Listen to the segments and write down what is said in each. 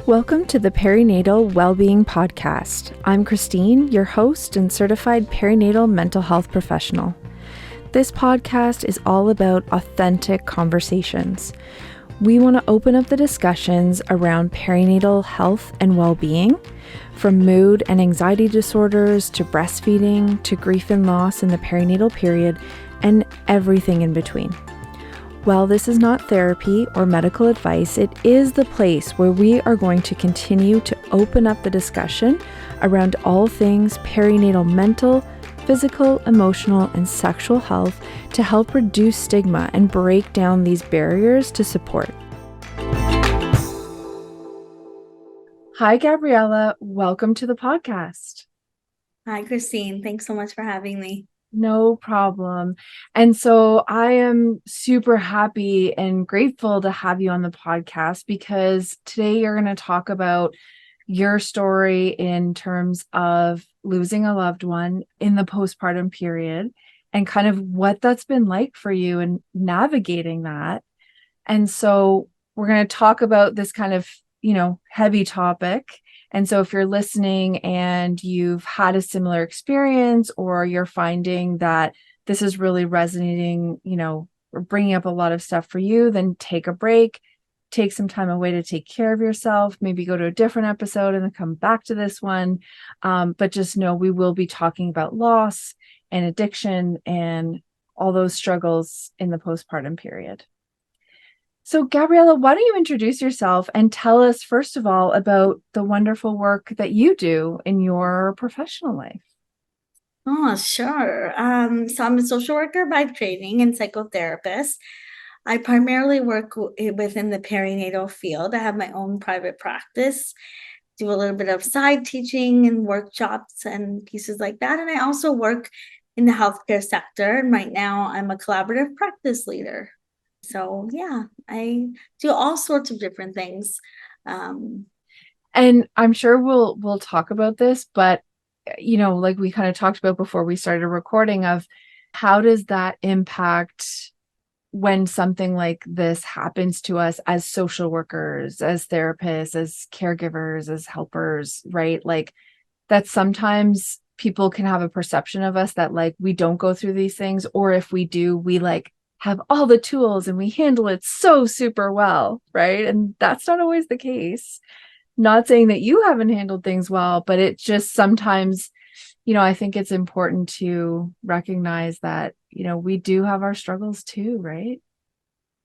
Welcome to the Perinatal Wellbeing Podcast. I'm Christine, your host and certified perinatal mental health professional. This podcast is all about authentic conversations. We want to open up the discussions around perinatal health and well-being, from mood and anxiety disorders to breastfeeding to grief and loss in the perinatal period, and everything in between. While this is not therapy or medical advice, it is the place where we are going to continue to open up the discussion around all things perinatal mental, physical, emotional, and sexual health to help reduce stigma and break down these barriers to support. Hi, Gabriella. Welcome to the podcast. Hi, Christine. Thanks so much for having me. No problem. And so I am super happy and grateful to have you on the podcast because today you're going to talk about your story in terms of losing a loved one in the postpartum period and kind of what that's been like for you and navigating that. And so we're going to talk about this kind of, heavy topic. And so if you're listening and you've had a similar experience or you're finding that this is really resonating, or bringing up a lot of stuff for you, then take a break, take some time away to take care of yourself, maybe go to a different episode and then come back to this one. But just know we will be talking about loss and addiction and all those struggles in the postpartum period. So, Gabriella, why don't you introduce yourself and tell us, first of all, about the wonderful work that you do in your professional life? Oh, sure. So I'm a social worker by training and psychotherapist. I primarily work within the perinatal field. I have my own private practice, do a little bit of side teaching and workshops and pieces like that. And I also work in the healthcare sector. And right now I'm a collaborative practice leader. So yeah, I do all sorts of different things. And I'm sure we'll talk about this, but like we kind of talked about before we started recording, of how does that impact when something like this happens to us as social workers, as therapists, as caregivers, as helpers, right? Like that sometimes people can have a perception of us that like we don't go through these things, or if we do, we like have all the tools and we handle it so super well, right? And that's not always the case. Not saying that you haven't handled things well, but it just sometimes, I think it's important to recognize that, we do have our struggles too, right?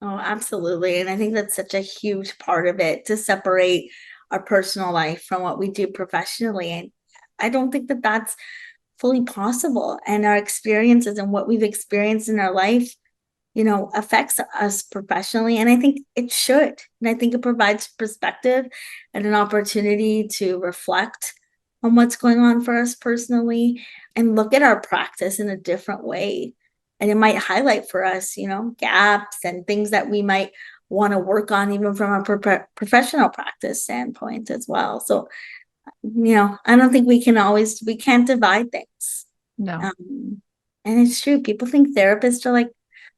Oh, absolutely. And I think that's such a huge part of it, to separate our personal life from what we do professionally. And I don't think that that's fully possible. And our experiences and what we've experienced in our life, affects us professionally. And I think it should. And I think it provides perspective and an opportunity to reflect on what's going on for us personally and look at our practice in a different way. And it might highlight for us, gaps and things that we might want to work on, even from a professional practice standpoint as well. So, I don't think we can't divide things. No. And it's true. People think therapists are like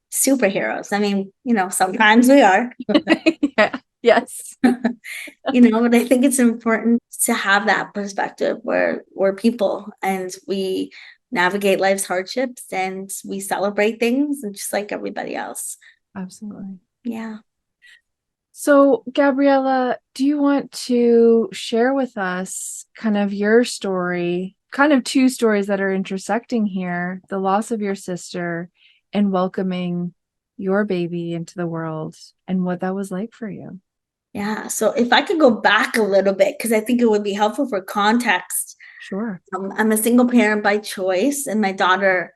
superheroes. I mean, sometimes we are. Yeah. Yes. But I think it's important to have that perspective where we're people and we navigate life's hardships and we celebrate things and just like everybody else. Absolutely. Yeah. So, Gabriella, do you want to share with us kind of your story, kind of two stories that are intersecting here, the loss of your sister and welcoming your baby into the world and what that was like for you? Yeah. So if I could go back a little bit, because I think it would be helpful for context. Sure. I'm a single parent by choice, and my daughter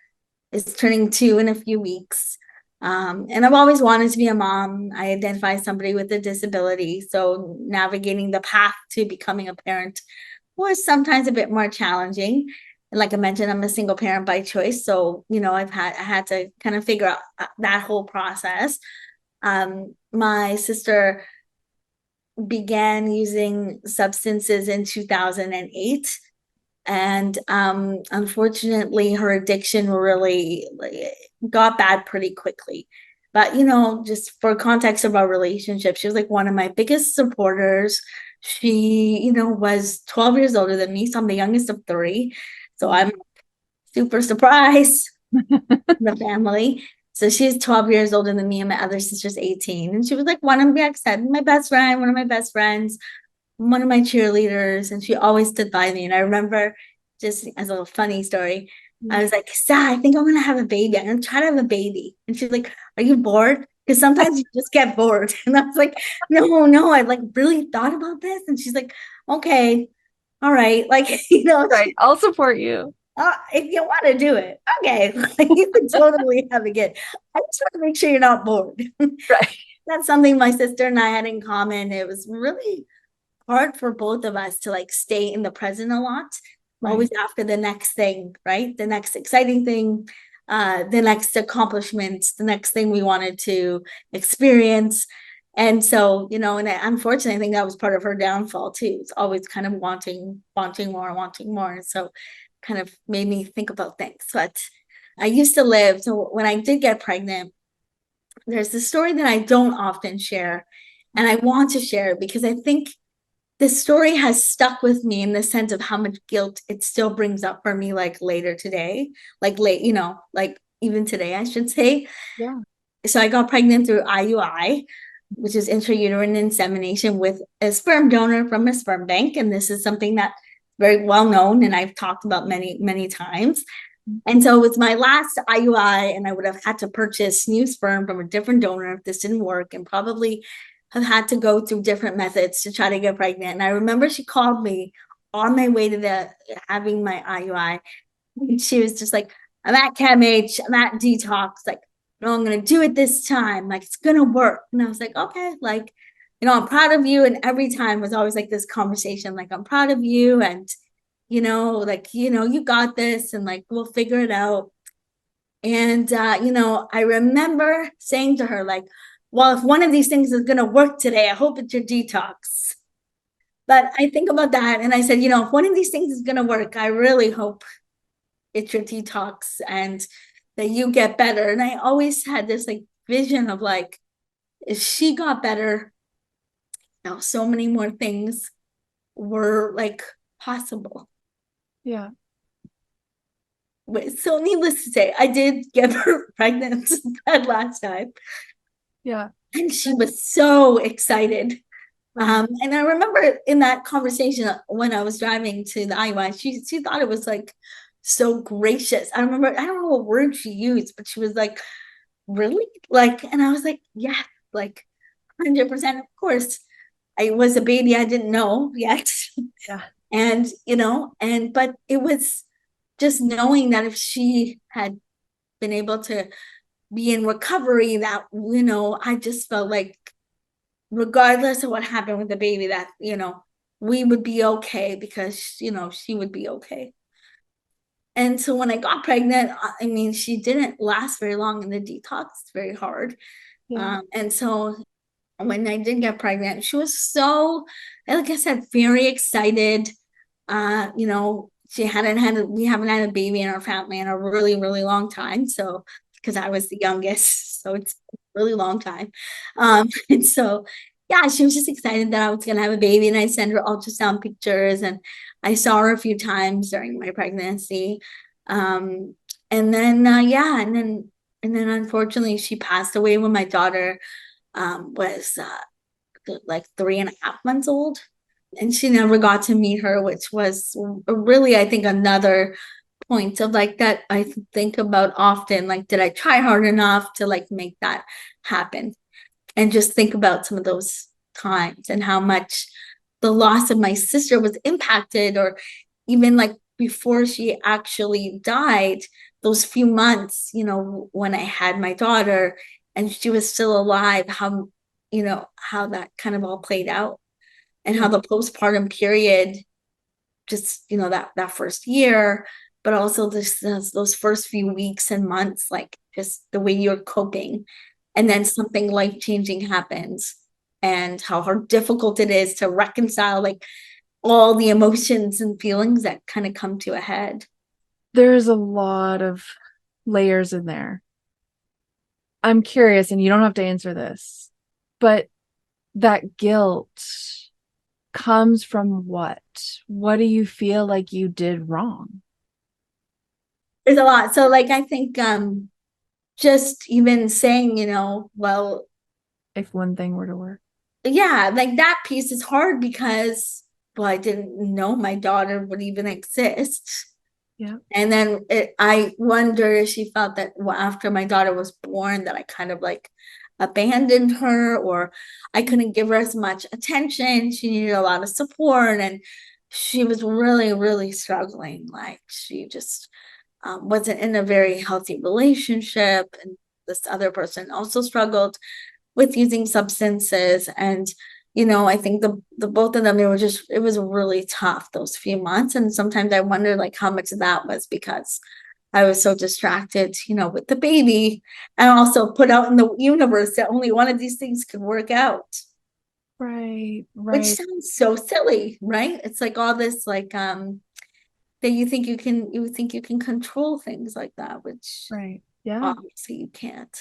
is turning 2 in a few weeks. And I've always wanted to be a mom. I identify as somebody with a disability. So navigating the path to becoming a parent was sometimes a bit more challenging. And like I mentioned, I'm a single parent by choice. So, I had to kind of figure out that whole process. My sister began using substances in 2008. And unfortunately, her addiction really got bad pretty quickly. But, just for context of our relationship, she was like one of my biggest supporters. She, was 12 years older than me. So I'm the youngest of three. So I'm super surprised in the family. So she's 12 years older than me, and my other sister's 18. And she was like one of, like I said, my best friend, one of my best friends, one of my cheerleaders. And she always stood by me. And I remember, just as a funny story, I was like, Sa, I think I'm gonna have a baby. I'm gonna try to have a baby. And she's like, are you bored? Because sometimes you just get bored. And I was like, no, I like really thought about this. And she's like, okay, all right. Like, Right. I'll support you. if you want to do it, okay, like, you can totally have a kid. I just want to make sure you're not bored. Right. That's something my sister and I had in common. It was really hard for both of us to like stay in the present a lot, Right. always after the next thing, right? The next exciting thing, the next accomplishments, the next thing we wanted to experience. And so, and unfortunately, I think that was part of her downfall too. It's always kind of wanting more, wanting more. So kind of made me think about things. But I used to live, so when I did get pregnant, there's this story that I don't often share. And I want to share it because I think this story has stuck with me in the sense of how much guilt it still brings up for me, like later today, like late, like even today, I should say. Yeah. So I got pregnant through IUI, which is intrauterine insemination with a sperm donor from a sperm bank. And this is something that very well known and I've talked about many, many times. And so it was my last IUI, and I would have had to purchase new sperm from a different donor if this didn't work, and probably have had to go through different methods to try to get pregnant. And I remember she called me on my way to having my IUI. And she was just like, I'm at CAMH, I'm at detox. Like, no, I'm going to do it this time. Like, it's going to work. And I was like, okay, like, I'm proud of you. And every time was always like this conversation, like, I'm proud of you. And, like, you got this, and like, we'll figure it out. And, I remember saying to her, like, well, if one of these things is going to work today, I hope it's your detox. But I think about that and I said, if one of these things is going to work, I really hope it's your detox and that you get better. And I always had this like vision of like, if she got better, so many more things were like possible. Yeah. So needless to say, I did get her pregnant that last time. Yeah. And she was so excited. Right. And I remember in that conversation when I was driving to the IUI, she thought it was like so gracious. I remember, I don't know what word she used, but she was like, really? Like, and I was like, yeah, like 100%. Of course, I was a baby. I didn't know yet. Yeah. And, but it was just knowing that if she had been able to be in recovery, that, I just felt like regardless of what happened with the baby, that, we would be okay because, she would be okay. And so when I got pregnant, I mean, she didn't last very long in the detox. It's very hard. Yeah. And so when I did get pregnant, she was so, like I said, very excited. We haven't had a baby in our family in a really, really long time. So, because I was the youngest, so it's a really long time. And so, yeah, she was just excited that I was going to have a baby, and I sent her ultrasound pictures, and I saw her a few times during my pregnancy. Um, and then, and then unfortunately, she passed away when my daughter was like 3.5 months old, and she never got to meet her, which was really, I think, another point of like that I think about often. Like, did I try hard enough to like make that happen? And just think about some of those times and how much the loss of my sister was impacted, or even like before she actually died, those few months, when I had my daughter and she was still alive, how that kind of all played out, and how Yeah. the postpartum period, just, that first year, but also those first few weeks and months, like just the way you're coping. And then something life-changing happens, and how difficult it is to reconcile like all the emotions and feelings that kind of come to a head. There's a lot of layers in there. I'm curious, and you don't have to answer this, but that guilt, comes from what? What do you feel like you did wrong? There's a lot. So like I think just even saying, well, If one thing were to work. yeah, like that piece is hard because, well, I didn't know my daughter would even exist. Yeah. And then I wonder if she felt that, well, after my daughter was born, that I kind of like abandoned her, or I couldn't give her as much attention. She needed a lot of support, and she was really, really struggling. Like she just wasn't in a very healthy relationship. And this other person also struggled with using substances. And I think the both of them, it was really tough those few months. And sometimes I wonder like how much of that was because I was so distracted, with the baby, and also put out in the universe that only one of these things could work out. Right, Which right, sounds so silly, right? It's like all this like that you think you can control things like that, which right. Yeah, obviously you can't.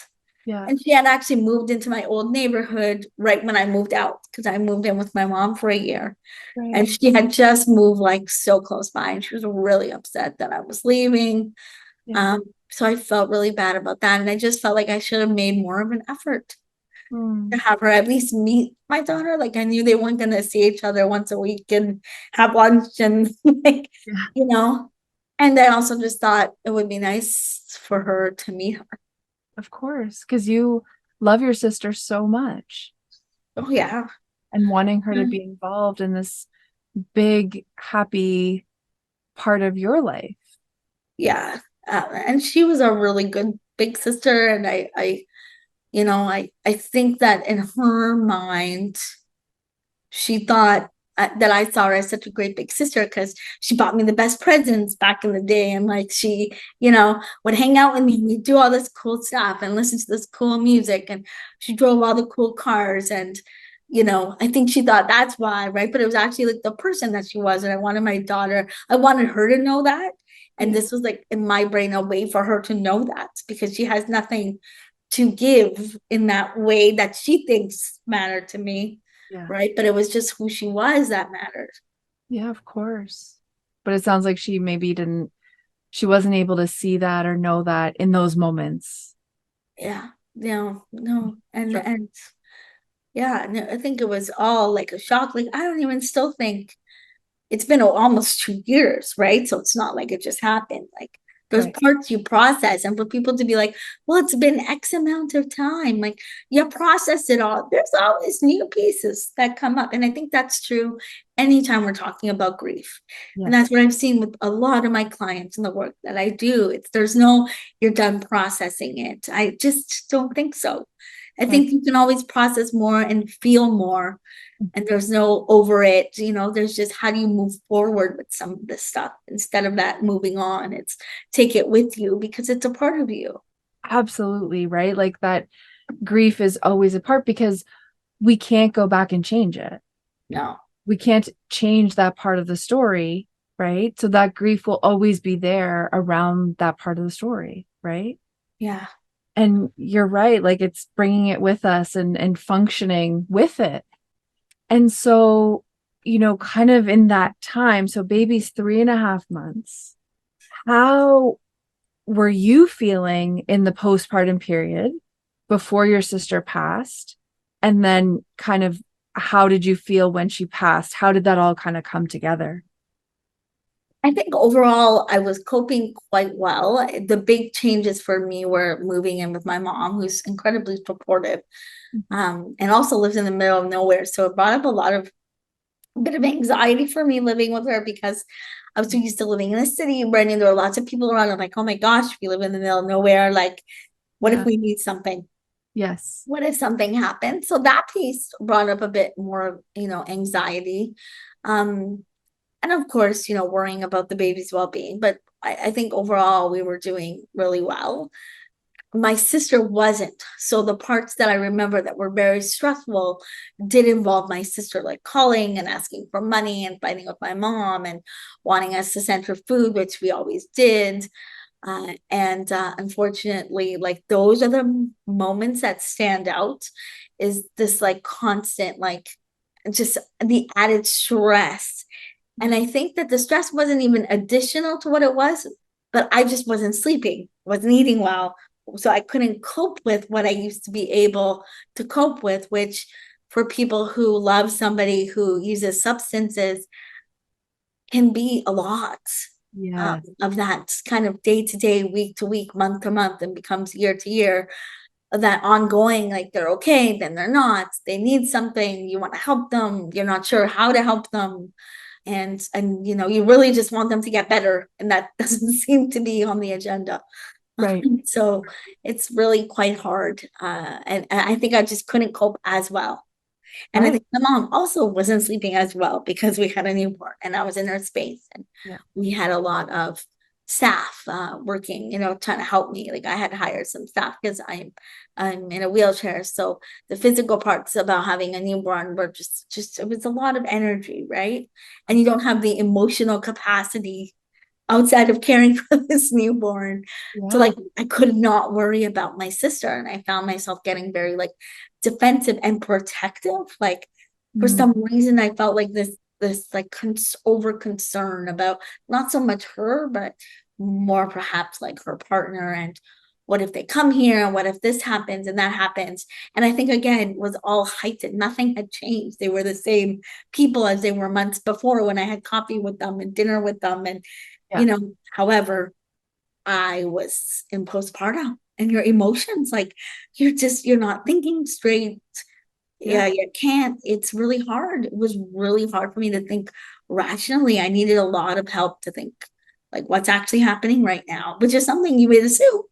yeah, And she had actually moved into my old neighborhood right when I moved out, because I moved in with my mom for a year. And right. she had just moved like so close by, and she was really upset that I was leaving. Yeah. Um, so I felt really bad about that. And I just felt like I should have made more of an effort to Mm, have her at least meet my daughter. Like I knew they weren't gonna see each other once a week and have lunch and like, yeah, you know. And I also just thought it would be nice for her to meet her. of course, because you love your sister so much Oh yeah. and wanting her to Mm. be involved in this big, happy part of your life. Yeah. And she was a really good big sister. And I think that in her mind, she thought that I saw her as such a great big sister because she bought me the best presents back in the day. And like she, would hang out with me and we'd do all this cool stuff and listen to this cool music. And she drove all the cool cars. And, I think she thought that's why, right? But it was actually like the person that she was. And I wanted her to know that. And Yeah, this was like in my brain a way for her to know that, because she has nothing to give in that way that she thinks mattered to me, yeah, right? But it was just who she was that mattered. yeah, of course. But it sounds like she maybe didn't, she wasn't able to see that or know that in those moments. Yeah, no, no, and Sure. and yeah, no, I think it was all like a shock. Like I don't even still think it's been almost 2 years, right? So it's not like it just happened. Like there's Right. parts you process, and for people to be like, well, it's been X amount of time, like you process it all. There's always new pieces that come up. And I think that's true anytime we're talking about grief. And that's Yes. what I've seen with a lot of my clients in the work that I do. There's no, you're done processing it. I just don't think so. I Right. think you can always process more and feel more, and there's no over it. There's just how do you move forward with some of this stuff instead of that moving on. It's take it with you because it's a part of you. Absolutely. Right. Like that grief is always a part because we can't go back and change it. No. We can't change that part of the story, right? So that grief will always be there around that part of the story, right? Yeah. And you're right, like it's bringing it with us and functioning with it. And so, kind of in that time, so baby's 3.5 months, how were you feeling in the postpartum period before your sister passed? And then kind of how did you feel when she passed? How did that all kind of come together? I think overall I was coping quite well. The big changes for me were moving in with my mom, who's incredibly supportive, and also lives in the middle of nowhere. So it brought up a bit of anxiety for me living with her, because I was so used to living in a city where I knew there were lots of people around. I'm like, oh my gosh, we live in the middle of nowhere. Like, what if Yeah. we need something? Yes. What if something happened? So that piece brought up a bit more, anxiety. Um, and of course, worrying about the baby's well-being. But I think overall we were doing really well. My sister wasn't. So the parts that I remember that were very stressful did involve my sister, like calling and asking for money and fighting with my mom and wanting us to send her food, which we always did. And unfortunately, like those are the moments that stand out, is this like constant, like just the added stress. And I think that the stress wasn't even additional to what it was, but I just wasn't sleeping, wasn't eating well. So I couldn't cope with what I used to be able to cope with, which for people who love somebody who uses substances can be a lot Yeah. of that kind of day to day, week to week, month to month, and becomes year to year. That ongoing, like they're okay, then they're not. They need something. You want to help them. You're not sure how to help them, and you really just want them to get better, and that doesn't seem to be on the agenda. Right. So it's really quite hard, and I think I just couldn't cope as well. And I Right. think the mom also wasn't sleeping as well because we had a newborn and I was in her space and Yeah. we had a lot of staff working, trying to help me. Like I had to hire some staff because I'm in a wheelchair. So the physical parts about having a newborn were just it was a lot of energy, right? And you don't have the emotional capacity outside of caring for this newborn. So Yeah. like I could not worry about my sister. And I found myself getting very like defensive and protective. Like for Mm. some reason I felt like this like over concern about not so much her, but more perhaps like her partner and what if they come here and what if this happens and that happens. And I think again was all heightened. Nothing had changed. They were the same people as they were months before when I had coffee with them and dinner with them and Yeah. however, I was in postpartum and your emotions, like you're not thinking straight. Yeah. Yeah, you can't. It's really hard. It was really hard for me to think rationally. I needed a lot of help to think like what's actually happening right now, which is something you would assume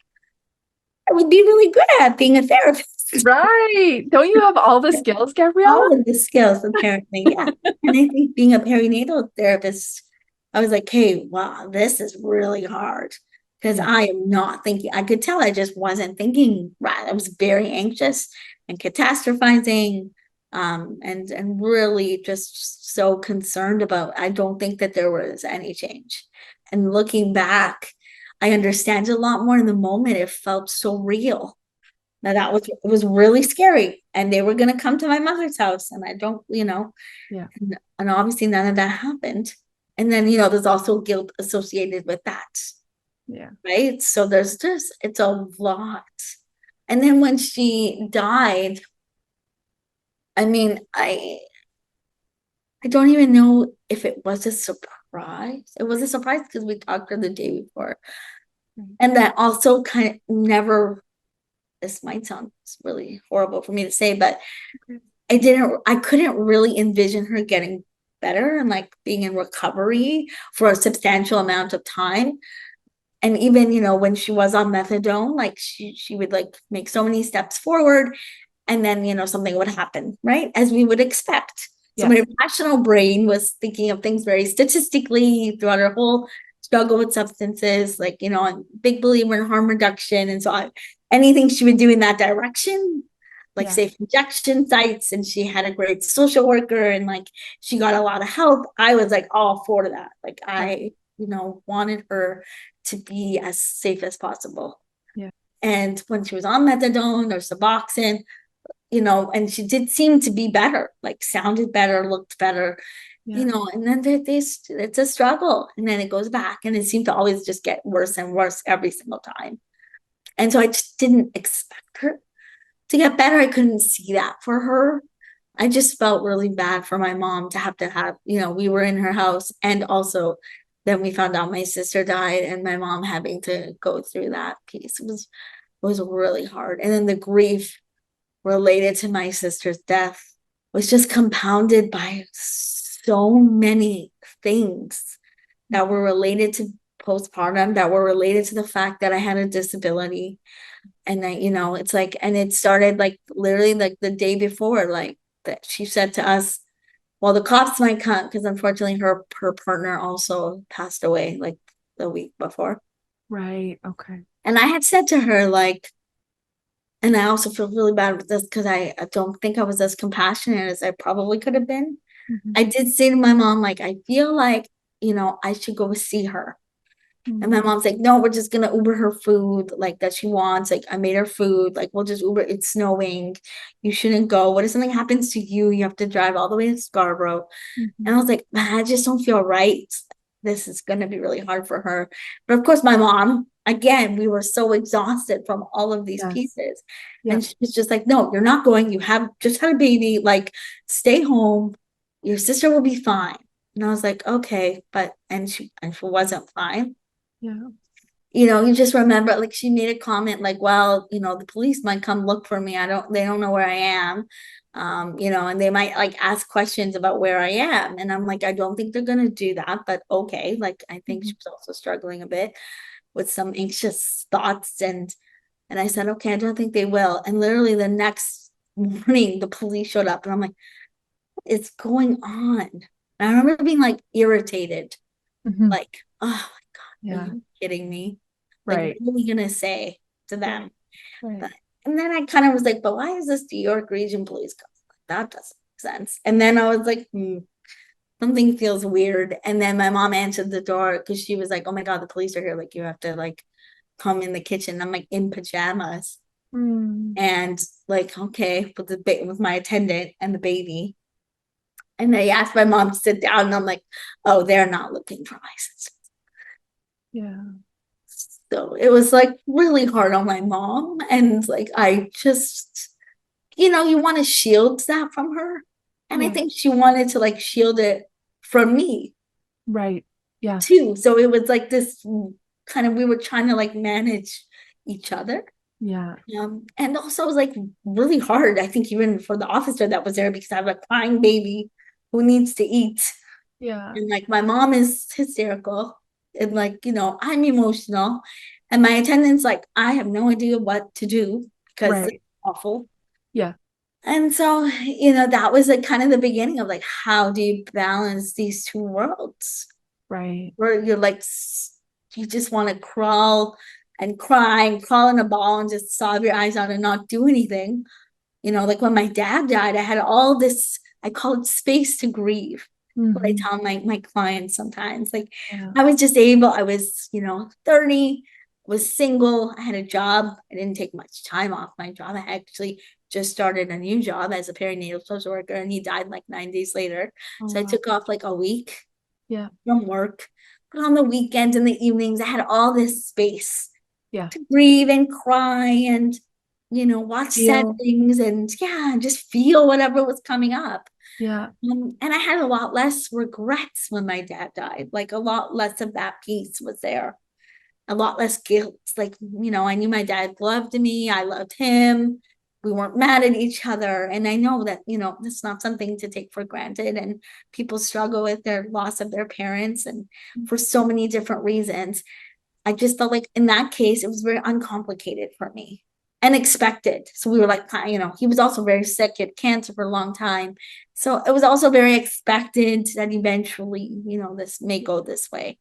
I would be really good at being a therapist. Right. Don't you have all the skills, Gabriella? All of the skills, apparently, yeah. And I think being a perinatal therapist, I was like, hey, wow, this is really hard because Yeah. I am not thinking. I could tell I just wasn't thinking right. I was very anxious and catastrophizing, and really just so concerned about. I don't think that there was any change. And looking back, I understand a lot more in the moment. It felt so real. Now that was it was really scary. And they were gonna come to my mother's house and I don't, Yeah. and obviously none of that happened. And then, there's also guilt associated with that, Yeah. right? So there's just it's a lot. And then when she died, I mean, I don't even know if it was a surprise. It was a surprise because we talked her the day before. And that also kind of never, this might sound really horrible for me to say, but Okay. I couldn't really envision her getting better and like being in recovery for a substantial amount of time. And even, when she was on methadone, like she would like make so many steps forward and then, something would happen, right? As we would expect. So my Yes. rational brain was thinking of things very statistically throughout her whole struggle with substances, like, I'm a big believer in harm reduction. And so anything she would do in that direction, like Yeah. safe injection sites, and she had a great social worker and like she got a lot of help. I was like all for that. Like Yeah. I, wanted her to be as safe as possible. Yeah. And when she was on methadone or Suboxone, and she did seem to be better, like sounded better, looked better, Yeah. and then it's a struggle. And then it goes back and it seemed to always just get worse and worse every single time. And so I just didn't expect her to get better. I couldn't see that for her. I just felt really bad for my mom to have, we were in her house and also then we found out my sister died and my mom having to go through that piece was really hard. And then the grief related to my sister's death was just compounded by so many things that were related to postpartum, that were related to the fact that I had a disability. And I, it's like, and it started like literally like the day before, like that she said to us, well, the cops might come because unfortunately her partner also passed away like the week before. Right. Okay. And I had said to her, like, and I also feel really bad with this because I don't think I was as compassionate as I probably could have been. Mhm. I did say to my mom, like, I feel like, I should go see her. And my Mm. mom's like, no, we're just gonna Uber her food like that she wants. Like I made her food. Like we'll just Uber. It's snowing. You shouldn't go. What if something happens to you? You have to drive all the way to Scarborough. And I Mhm. was like, man, I just don't feel right. This is gonna be really hard for her. But of course, my mom, again, we were so exhausted from all of these Yes. pieces. Yep. And she's just like, no, you're not going. You have just had a baby. Like, stay home. Your sister will be fine. And I was like, okay, but and she wasn't fine. Yeah. You just remember like she made a comment like, well, the police might come look for me. They don't know where I am. And they might like ask questions about where I am. And I'm like, I don't think they're gonna do that, but okay. Like I think she Mhm. was also struggling a bit with some anxious thoughts and I said, okay, I don't think they will. And literally the next morning the police showed up and I'm like, what is going on? And I remember being like irritated, Mhm. like, oh, are Yeah. you kidding me? Like, Right. what are we gonna say to Right. them? Right. But and then I kind of was like, but why is this New York Region Police? That doesn't make sense. And then I was like, something feels weird. And then my mom answered the door because she was like, oh my God, the police are here. Like, you have to like come in the kitchen. I'm like in pajamas Mm. and like, okay, with my attendant and the baby. And they asked my mom to sit down, and I'm like, oh, they're not looking for my sister. Yeah. So it was like really hard on my mom. And like, I just, you want to shield that from her. And I Yeah. think she wanted to like shield it from me Right. Yeah. too. So it was like this kind of, we were trying to like manage each other. Yeah. And also it was like really hard, I think, even for the officer that was there because I have a crying baby who needs to eat. Yeah. And like my mom is hysterical and like, I'm emotional. And my attendant's like, I have no idea what to do because it's Right. awful. Yeah. And so, that was like kind of the beginning of like, how do you balance these two worlds Right. where you're like, you just want to crawl and cry and crawl in a ball and just sob your eyes out and not do anything. Like when my dad died, I had all this, I call it space to grieve. What I Mhm. tell my clients sometimes. Like Yeah. I was, 30, was single, I had a job. I didn't take much time off my job. I actually just started a new job as a perinatal social worker, and he died like 9 days later. Oh, So I wow. took off like a week Yeah. from work. But on the weekends and the evenings, I had all this space Yeah. to breathe and cry and watch sad Feel. things and yeah, just feel whatever was coming up. Yeah. And I had a lot less regrets when my dad died. Like a lot less of that piece was there. A lot less guilt. Like, I knew my dad loved me. I loved him. We weren't mad at each other. And I know that, it's not something to take for granted. And people struggle with their loss of their parents and for so many different reasons. I just felt like in that case, it was very uncomplicated for me and expected. So we were like, he was also very sick, he had cancer for a long time. So it was also very expected that eventually, this may go this way.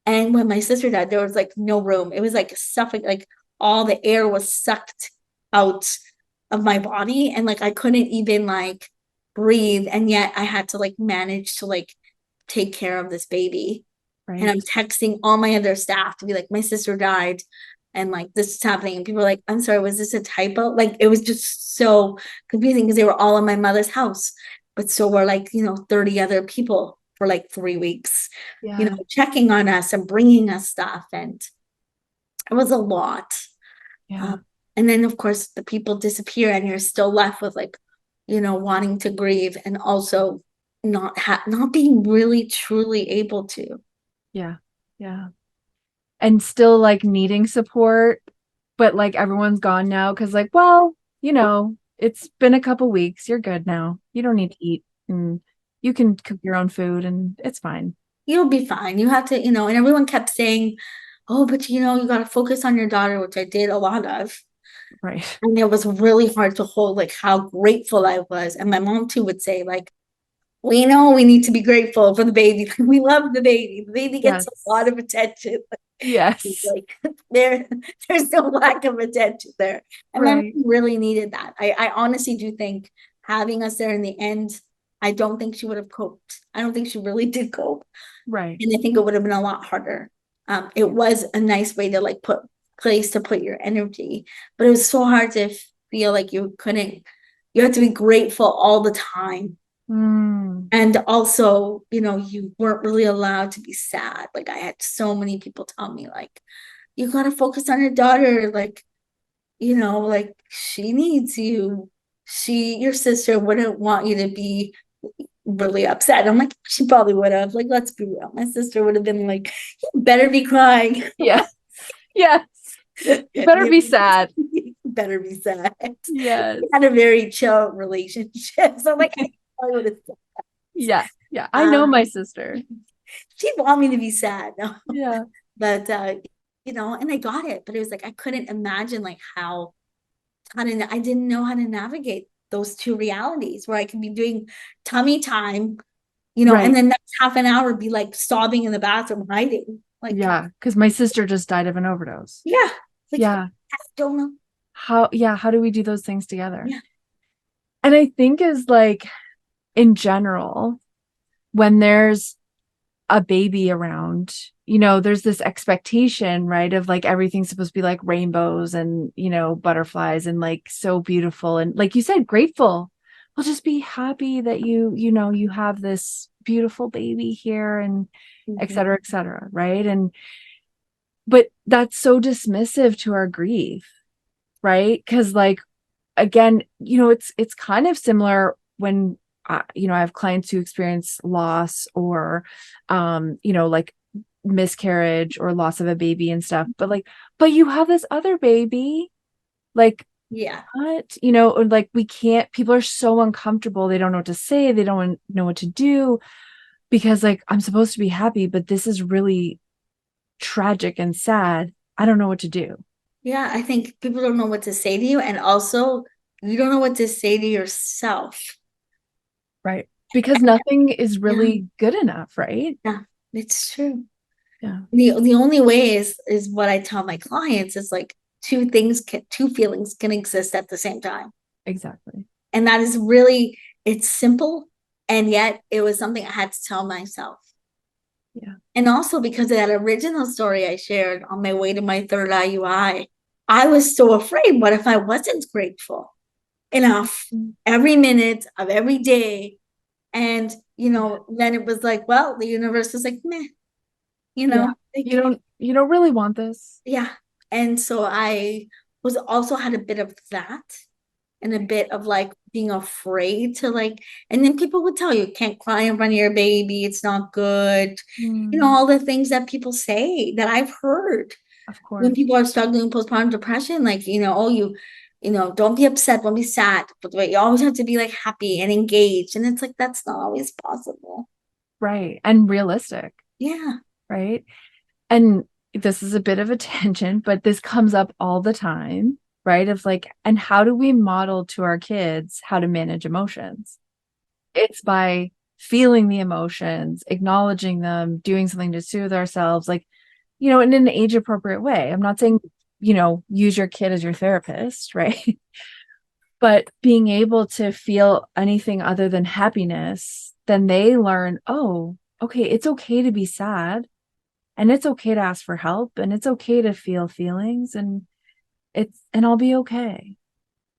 And when my sister died, there was like no room. It was like suffocate, like all the air was sucked out of my body. And like I couldn't even like breathe. And yet I had to like manage to like take care of this baby. And I'm Right. texting all my other staff to be like, my sister died and like this is happening. And people are like, I'm sorry, was this a typo? Like it was just so confusing because they were all in my mother's house. But so were like, 30 other people for like 3 weeks, Yeah. checking on us and bringing us stuff. And it was a lot. Um, Yeah. and then, of course, the people disappear and you're still left with like, wanting to grieve and also not being really truly able to. Yeah. Yeah. And still like needing support, but like everyone's gone now because like, well, it's been a couple weeks. You're good now. You don't need to eat and you can cook your own food and it's fine. You'll be fine. You have to, and everyone kept saying, oh, but you got to focus on your daughter, which I did a lot of. Right. And it was really hard to hold like how grateful I was. And my mom too would say, like, we know we need to be grateful for the baby. We love the baby. The baby gets a lot Yes. of attention. Yes. Like there, there's no lack of attention there. And my mom Right. really needed that. I honestly do think having us there in the end, I don't think she would have coped. I don't think she really did cope. Right. And I think it would have been a lot harder. It was a nice way to like put your energy, but it was so hard to feel like you had to be grateful all the time. Mm. And also, you weren't really allowed to be sad. Like I had so many people tell me like, you got to focus on your daughter. Like, like she needs you. Your sister wouldn't want you to be really upset. I'm like, she probably would have. Like, let's be real. My sister would have been like, you better be crying. Yeah. Yes. You better be sad. You better be sad. Yes. We had a very chill relationship. So like I would have said, Yeah. Yeah. I know my um, sister. she'd want me to be sad. No. Yeah. But and I got it. But it was like I couldn't imagine like I didn't know how to navigate those two realities where I could be doing tummy time, and Right. then next half an hour be like sobbing in the bathroom hiding. Like, Yeah. Because my sister just died of an overdose. yeah, like Yeah. I don't know. How do we do those things together? Yeah. And I think is like in general, when there's a baby around, there's this expectation, right? Of like everything's supposed to be like rainbows and, butterflies and like so beautiful. And like you said, grateful. Well, just be happy that you have this beautiful baby here and Mhm. et cetera. Right. But that's so dismissive to our grief, right? Because like again, it's kind of similar when I have clients who experience loss or like miscarriage or loss of a baby and stuff, but you have this other baby, like Yeah. what, or like we can't, people are so uncomfortable, they don't know what to say, they don't know what to do, because like I'm supposed to be happy, but this is really tragic and sad. I don't know what to do. Yeah, I think people don't know what to say to you, and also you don't know what to say to yourself. Right. Because nothing is Yeah, really good enough, right? yeah, it's true. Yeah, The only way is what I tell my clients is like two feelings can exist at the same time. exactly. And that is really, it's simple, and yet it was something I had to tell myself. Yeah. And also because of that original story I shared on my way to my third IUI, I was so afraid. What if I wasn't grateful enough every minute of every day? And, then it was like, well, the universe was like, meh, Yeah. like, You don't really want this. yeah. And so I was also had a bit of that and a bit of like being afraid to like, and then people would tell you can't cry in front of your baby, it's not good, Mm, all the things that people say that I've heard of when course. people are struggling with postpartum depression, like, oh, don't be upset, don't be sad, but you always have to be like happy and engaged, and it's like that's not always possible. Right. And realistic, Yeah. right? And this is a bit of a tangent, but this comes up all the time, right? Of like, and how do we model to our kids how to manage emotions? It's by feeling the emotions, acknowledging them, doing something to soothe ourselves, like, in an age appropriate way. I'm not saying, use your kid as your therapist, right? But being able to feel anything other than happiness, then they learn, oh, okay, it's okay to be sad and it's okay to ask for help and it's okay to feel feelings and I'll be okay.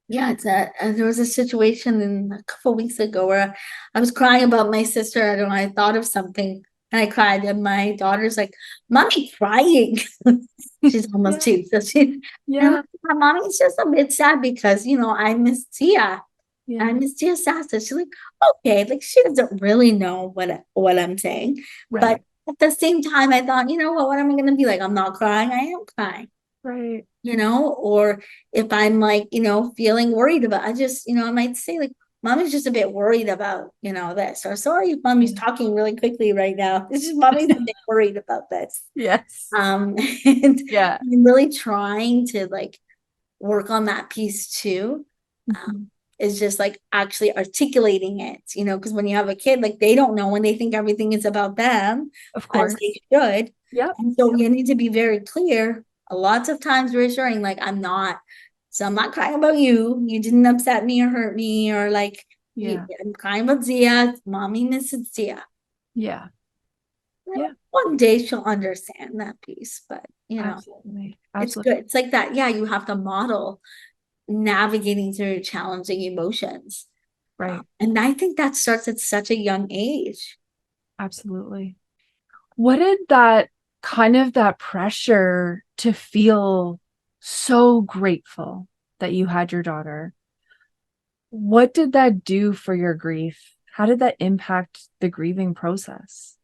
Yeah, there was a situation in a couple of weeks ago where I was crying about my sister. I don't know, I thought of something and I cried, and my daughter's like, "Mommy, crying." She's almost Yeah. two, so and I'm Yeah. like, "Mommy's just a bit sad because I miss Tia. I Yeah. miss Tia Sasa." She's like, "Okay," like she doesn't really know what I'm saying, but Right. at the same time, I thought, what am I gonna be like? I'm not crying. I am crying. Right. Or if I'm like, feeling worried about, I just, I might say like, mommy's just a bit worried about, this, or sorry if mommy's Yeah. talking really quickly right now. It's just mommy's a bit worried about this. Yes. Um, and Yeah. I'm really trying to like work on that piece too. Um, Mhm. is just like actually articulating it, because when you have a kid, like they don't know when they think everything is about them, Of as course. they should. Yep. And so you need to be very clear, lots of times reassuring, like, I'm not crying about you. You didn't upset me or hurt me, or like, Yeah. I'm crying about Zia. Mommy misses Zia. Yeah. Yeah. One day she'll understand that piece, but Absolutely. it's Absolutely. good. It's like that. Yeah, you have to model navigating through challenging emotions. Right. And I think that starts at such a young age. Absolutely. What did that pressure to feel so grateful that you had your daughter? What did that do for your grief? How did that impact the grieving process?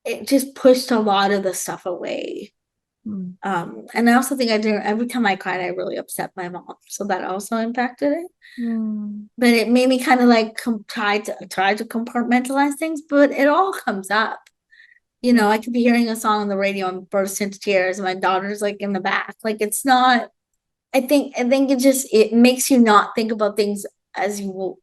It just pushed a lot of the stuff away. Mm. And I also think I did every time I cried, I really upset my mom. So that also impacted it. Mm. But it made me kind of like try to compartmentalize things, but it all comes up. Yeah. I could be hearing a song on the radio and burst into tears. My daughter's like in the back. Like it's not, I think it makes you not think about things as you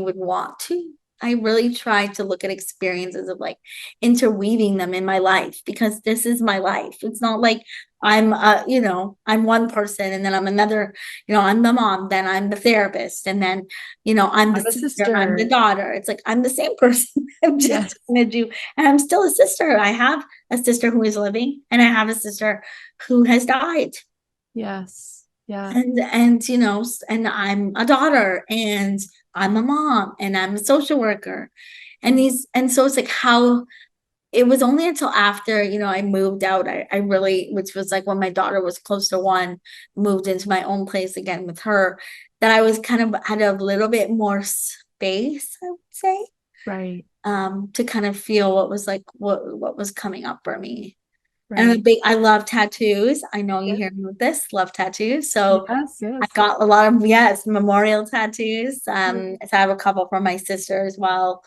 would want to. I really try to look at experiences of like interweaving them in my life because this is my life. It's not like I'm one person and then I'm another, I'm the mom, then I'm the therapist, and then, I'm the I'm a sister, I'm the sister. daughter. It's like I'm the same person. I'm just Yes. gonna do, and I'm still a sister. I have a sister who is living, and I have a sister who has died, Yes. Yeah. and I'm a daughter, and I'm a mom, and I'm a social worker, and so it's like how it was only until after I moved out, I really, which was like when my daughter was close to one, moved into my own place again with her, that I was kind of had a little bit more space, I would say, Right. to kind of feel what was like what was coming up for me. And Right. I love tattoos. I know you Yeah. hear me with this, love tattoos. So Yes. I Yes. got a lot of, yes, memorial tattoos. Mm. So I have a couple for my sister as well.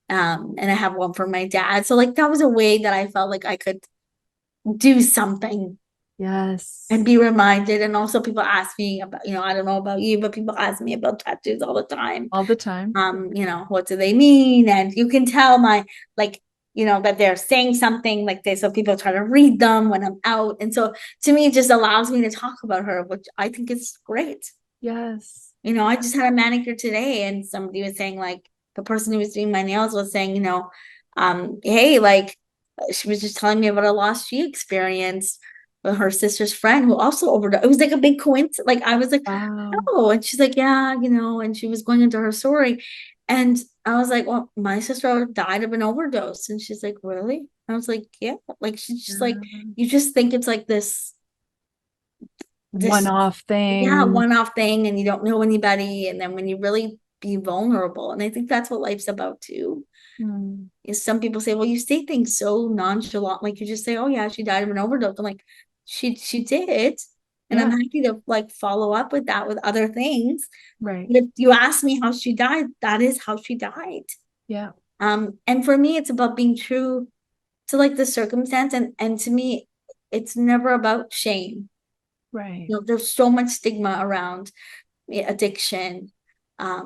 And I have one for my dad. So like that was a way that I felt like I could do something and Yes. be reminded. And also people ask me about, I don't know about you, but people ask me about tattoos all the time. All the time. What do they mean? And you can tell like, that they're saying something like this. So people try to read them when I'm out. And so to me, it just allows me to talk about her, which I think is great. Yes. I just had a manicure today and somebody was saying like the person who was doing my nails was saying, hey, like she was just telling me about a loss she experienced with her sister's friend who also overdosed. It was like a big coincidence. Like I was like, Wow. oh, and she's like, yeah, and she was going into her story. And I was like, well, my sister died of an overdose. And she's like, really? I was like, yeah. Like she's just like, Yeah. you just think it's like this One-off yeah, thing. one-off thing, and you don't know anybody, and then when you really be vulnerable, and I think that's what life's about too. Mm. Is some people say, well, you say things so nonchalant, like you just say, oh yeah, she died of an overdose. I'm like, she did, and I'm Yeah. happy to like follow up with that with other things. Right. But if you ask me how she died, that is how she died. Yeah. And for me, it's about being true to like the circumstance, and to me, it's never about shame. Right. There's so much stigma around addiction, Yeah.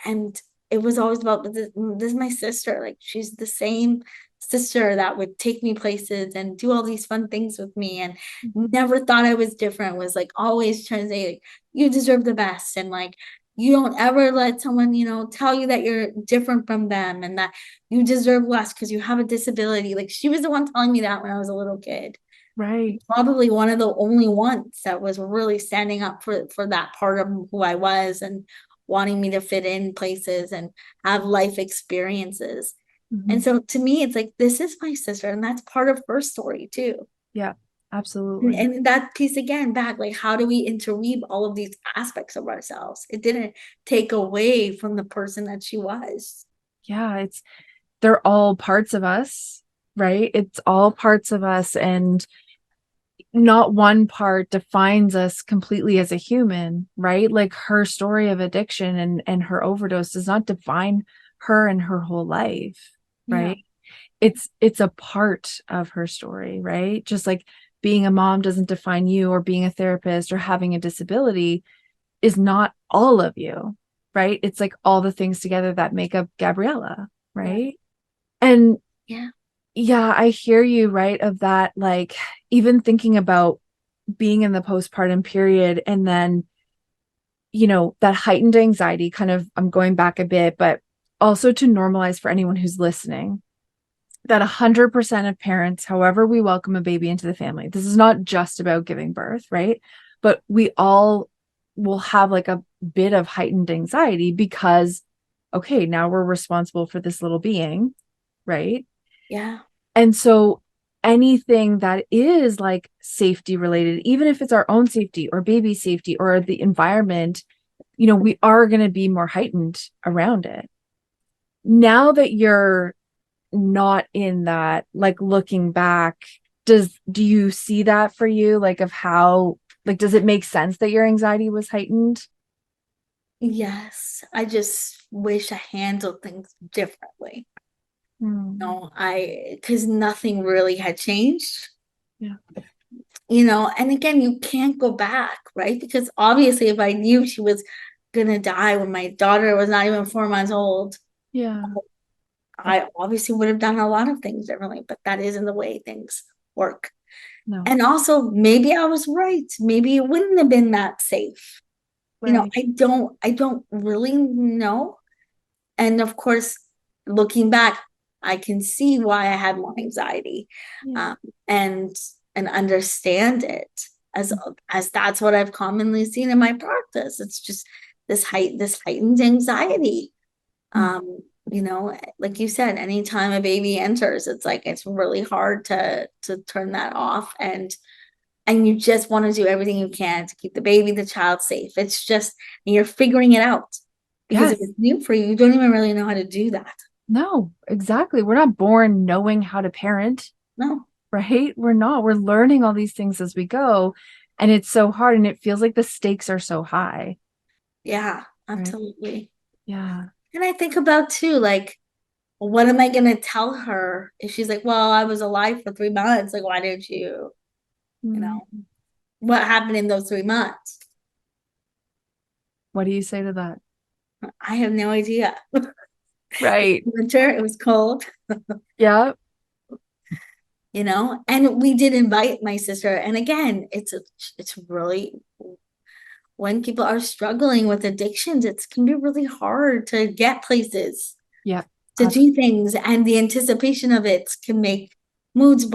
and it was always about this is my sister, like she's the same sister that would take me places and do all these fun things with me, and Mhm. never thought I was different, was like always trying to say like, you deserve the best, and like you don't ever let someone tell you that you're different from them and that you deserve less because you have a disability. Like she was the one telling me that when I was a little kid, Right. probably one of the only ones that was really standing up for that part of who I was and wanting me to fit in places and have life experiences. And Mhm. so to me, it's like, this is my sister, and that's part of her story too. Yeah. And, Absolutely. and that piece again, back, like, how do we interweave all of these aspects of ourselves? It didn't take away from the person that she was. Yeah. They're all parts of us, right? It's all parts of us, and not one part defines us completely as a human, right? Like her story of addiction and her overdose does not define her and her whole life, Yeah. right? It's a part of her story, right? Just like being a mom doesn't define you, or being a therapist or having a disability is not all of you, right? It's like all the things together that make up Gabriella, Yeah. right? And Yeah. yeah, I hear you, right? Of that, like even thinking about being in the postpartum period, and then, that heightened anxiety kind of, I'm going back a bit, but also to normalize for anyone who's listening. that 100% of parents, however we welcome a baby into the family, this is not just about giving birth, right? But we all will have like a bit of heightened anxiety because, okay, now we're responsible for this little being, right? Yeah. And so anything that is like safety related, even if it's our own safety or baby safety or the environment, we are going to be more heightened around it. Now that you're not in that, like looking back, do you see that for you, like of how, like, does it make sense that your anxiety was heightened? Yes. I just wish I handled things differently. Hmm. No, because nothing really had changed, Yeah. and again, you can't go back, right? Because obviously, if I knew she was gonna die when my daughter was not even 4 months old, Yeah. I obviously would have done a lot of things differently, but that isn't the way things work. No. And also, maybe I was right. Maybe it wouldn't have been that safe. Right. I don't really know. And of course, looking back, I can see why I had more anxiety, Yeah. um, and and understand it as that's what I've commonly seen in my practice. It's just this heightened anxiety. Mm. Like you said, anytime a baby enters, it's like it's really hard to turn that off, and you just want to do everything you can to keep the baby, the child safe. It's just, and you're figuring it out because if Yes. it's new for you, you don't even really know how to do that. No, exactly. We're not born knowing how to parent, No. right? We're not. We're learning all these things as we go. And it's so hard and it feels like the stakes are so high. Yeah, Right. absolutely. Yeah. And I think about too, like, what am I gonna tell her if she's like, well, I was alive for 3 months. Like, why didn't you, you Mm. know, what happened in those 3 months? What do you say to that? I have no idea. Right. Winter, it was cold, Yeah. and we did invite my sister. And again, it's really, when people are struggling with addictions, it can be really hard to get places, Yeah. to do things, and the anticipation of it can make moods.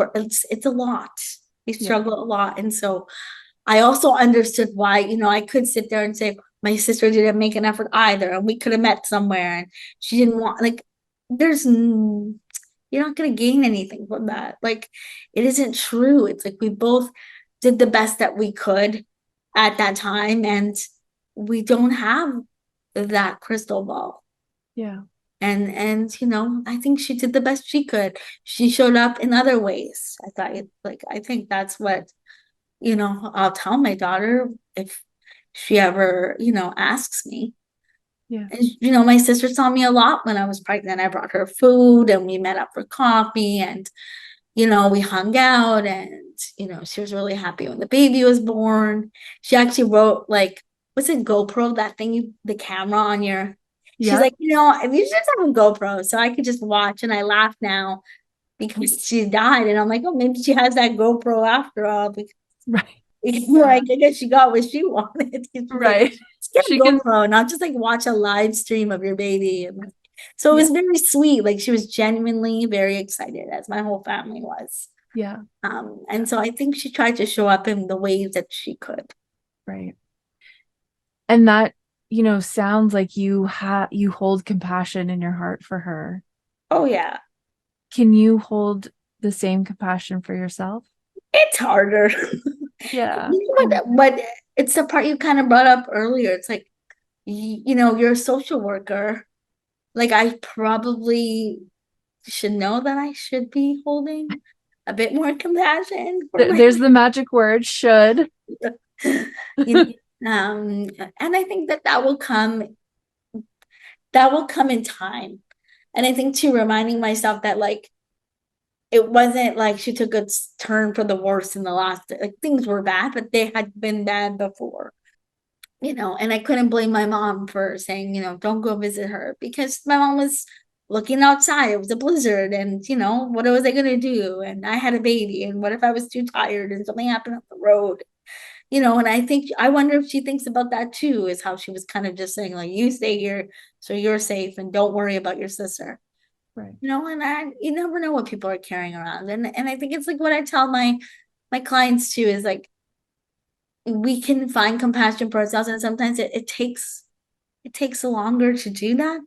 It's a lot. We Yeah. struggle a lot, and so I also understood why. I could sit there and say my sister didn't make an effort either, and we could have met somewhere, and she didn't want, like. You're not going to gain anything from that. Like, it isn't true. It's like we both did the best that we could at that time, and we don't have that crystal ball. Yeah. And I think she did the best she could. She showed up in other ways. I think that's what, I'll tell my daughter if she ever, asks me. Yeah. And my sister saw me a lot when I was pregnant. I brought her food and we met up for coffee, and we hung out, and she was really happy when the baby was born. She actually wrote, like, what's it, GoPro, that thing, the camera on your. She's Yeah. like, if you just have a GoPro so I could just watch, and I laugh now because she died, and I'm like, oh, maybe she has that GoPro after all, because Right. Yeah. like, I guess she got what she wanted. She's like, Right. let's get a She can, GoPro and not just like watch a live stream of your baby. And so it yeah. was very sweet. Like, she was genuinely very excited, as my whole family was. Yeah. And so I think she tried to show up in the ways that she could. Right. And that, sounds like you hold compassion in your heart for her. Oh yeah, Can you hold the same compassion for yourself? it's harder. Yeah. But it's the part you kind of brought up earlier. It's like, you're a social worker. Like, I probably should know that I should be holding a bit more compassion for my. There's the magic word, should. you and I think that will come in time. And I think too, reminding myself that, like, it wasn't like she took a turn for the worse in the last, like, things were bad, but they had been bad before. And I couldn't blame my mom for saying, don't go visit her, because my mom was looking outside. It was a blizzard, and what was I gonna do? And I had a baby, and what if I was too tired and something happened on the road? And I wonder if she thinks about that too, is how she was kind of just saying, like, you stay here so you're safe and don't worry about your sister. Right. And you never know what people are carrying around. And I think it's like what I tell my clients too is like we can find compassion for ourselves, and sometimes it takes longer to do that.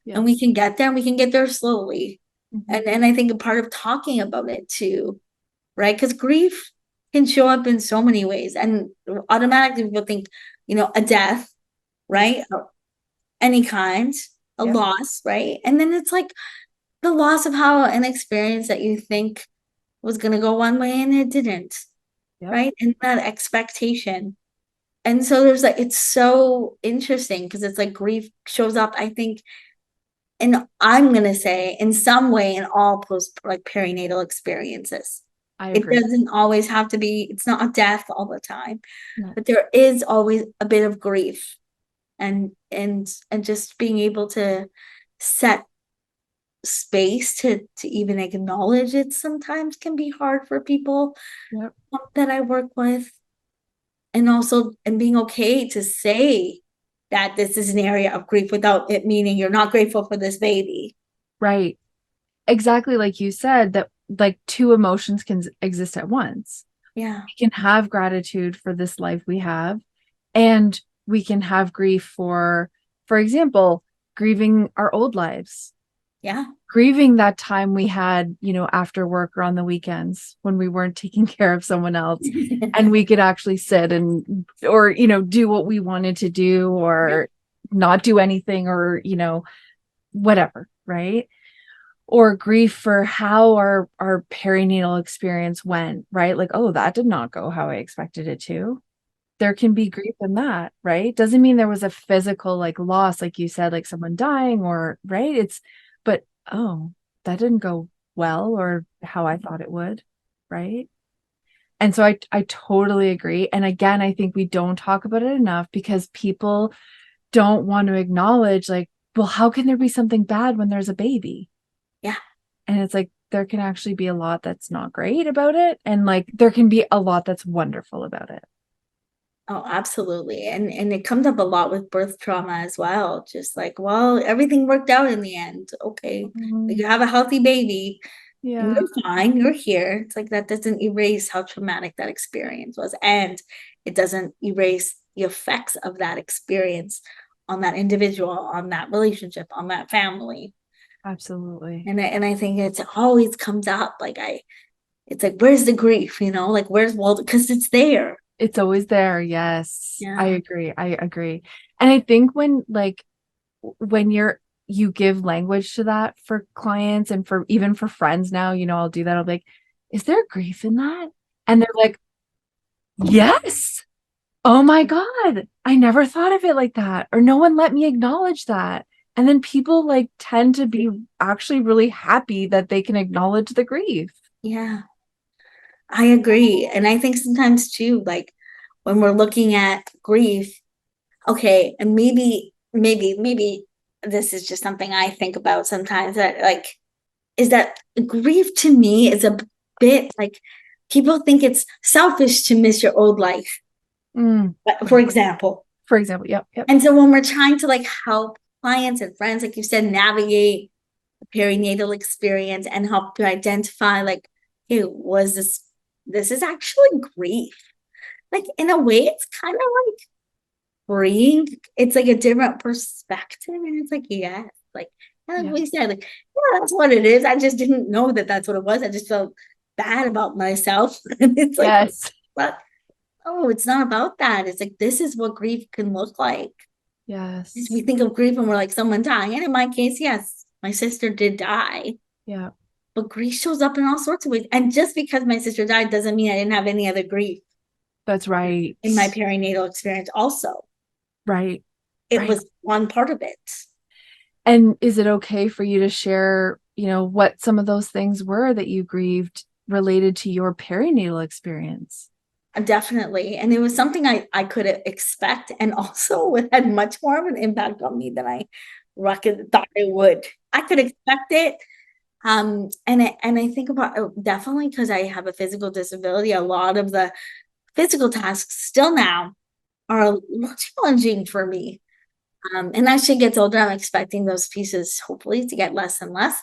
And we Yes. can get there, and we can get there slowly. Mhm. And I think a part of talking about it too, right? Because grief can show up in so many ways. And automatically people think, a death, Yep. right? Or any kind, a Yep. loss, right? And then it's like the loss of how an experience that you think was going to go one way and it didn't, Yep. right? And that expectation. And so there's like, it's so interesting because it's like grief shows up, I think, and I'm going to say in some way in all post like perinatal experiences. I It agree. doesn't always have to be, it's not a death all the time, No. but there is always a bit of grief, and just being able to set space to even acknowledge it sometimes can be hard for people Yep. that I work with. And also, and being okay to say that this is an area of grief without it meaning you're not grateful for this baby. Right. Exactly like you said, that like two emotions can exist at once. Yeah. We can have gratitude for this life we have, and we can have grief for example, grieving our old lives, Yeah. grieving that time we had, after work or on the weekends when we weren't taking care of someone else and we could actually sit and, or, do what we wanted to do or not do anything or, whatever, right? Or grief for how our perinatal experience went, right? Like, oh, that did not go how I expected it to. There can be grief in that, right? Doesn't mean there was a physical like loss, like you said, like someone dying or right. But oh, that didn't go well or how I thought it would, right? And so I totally agree. And again, I think we don't talk about it enough because people don't want to acknowledge, like, well, how can there be something bad when there's a baby? Yeah. And it's like there can actually be a lot that's not great about it. And like there can be a lot that's wonderful about it. Oh, absolutely. And it comes up a lot with birth trauma as well. Just like, well, everything worked out in the end. Okay. Mhm. You have a healthy baby and Yeah, you're fine. You're here. It's like that doesn't erase how traumatic that experience was. And it doesn't erase the effects of that experience on that individual, on that relationship, on that family. absolutely. And I think it's always comes up like it's like, where's the grief? Like where's Walter? Because it's there. It's always there. Yes, I Yeah. agree. I agree. And I think when you give language to that for clients and for even for friends now, I'll do that. I'll be like, is there grief in that? And they're like, yes. Oh my God. I never thought of it like that. Or no one let me acknowledge that. And then people like tend to be actually really happy that they can acknowledge the grief. Yeah. I agree. And I think sometimes too, like when we're looking at grief, okay, and maybe this is just something I think about sometimes that like is that grief to me is a bit like people think it's selfish to miss your old life, for Right. example. For example, yep, yep. And so when we're trying to like help clients and friends, like you said, navigate the perinatal experience and help to identify like, hey, was this is actually grief. Like in a way, it's kind of like freeing. It's like a different perspective, and it's like, yeah, like Yeah. we said, like, yeah, that's what it is. I just didn't know that that's what it was. I just felt bad about myself, and it's like, Yes. but oh, it's not about that. It's like this is what grief can look like. We Yes. think of grief and we're like someone dying, and in my case, yes, my sister did die. Yeah. But grief shows up in all sorts of ways. And just because my sister died doesn't mean I didn't have any other grief That's right. in my perinatal experience, also. Right. It Right. was one part of it. And is it okay for you to share, what some of those things were that you grieved related to your perinatal experience? Definitely. And it was something I could expect, and also it had much more of an impact on me than I thought it would. I could expect it. And I think about definitely because I have a physical disability, a lot of the physical tasks still now are a little challenging for me. And as she gets older, I'm expecting those pieces hopefully to get less and less.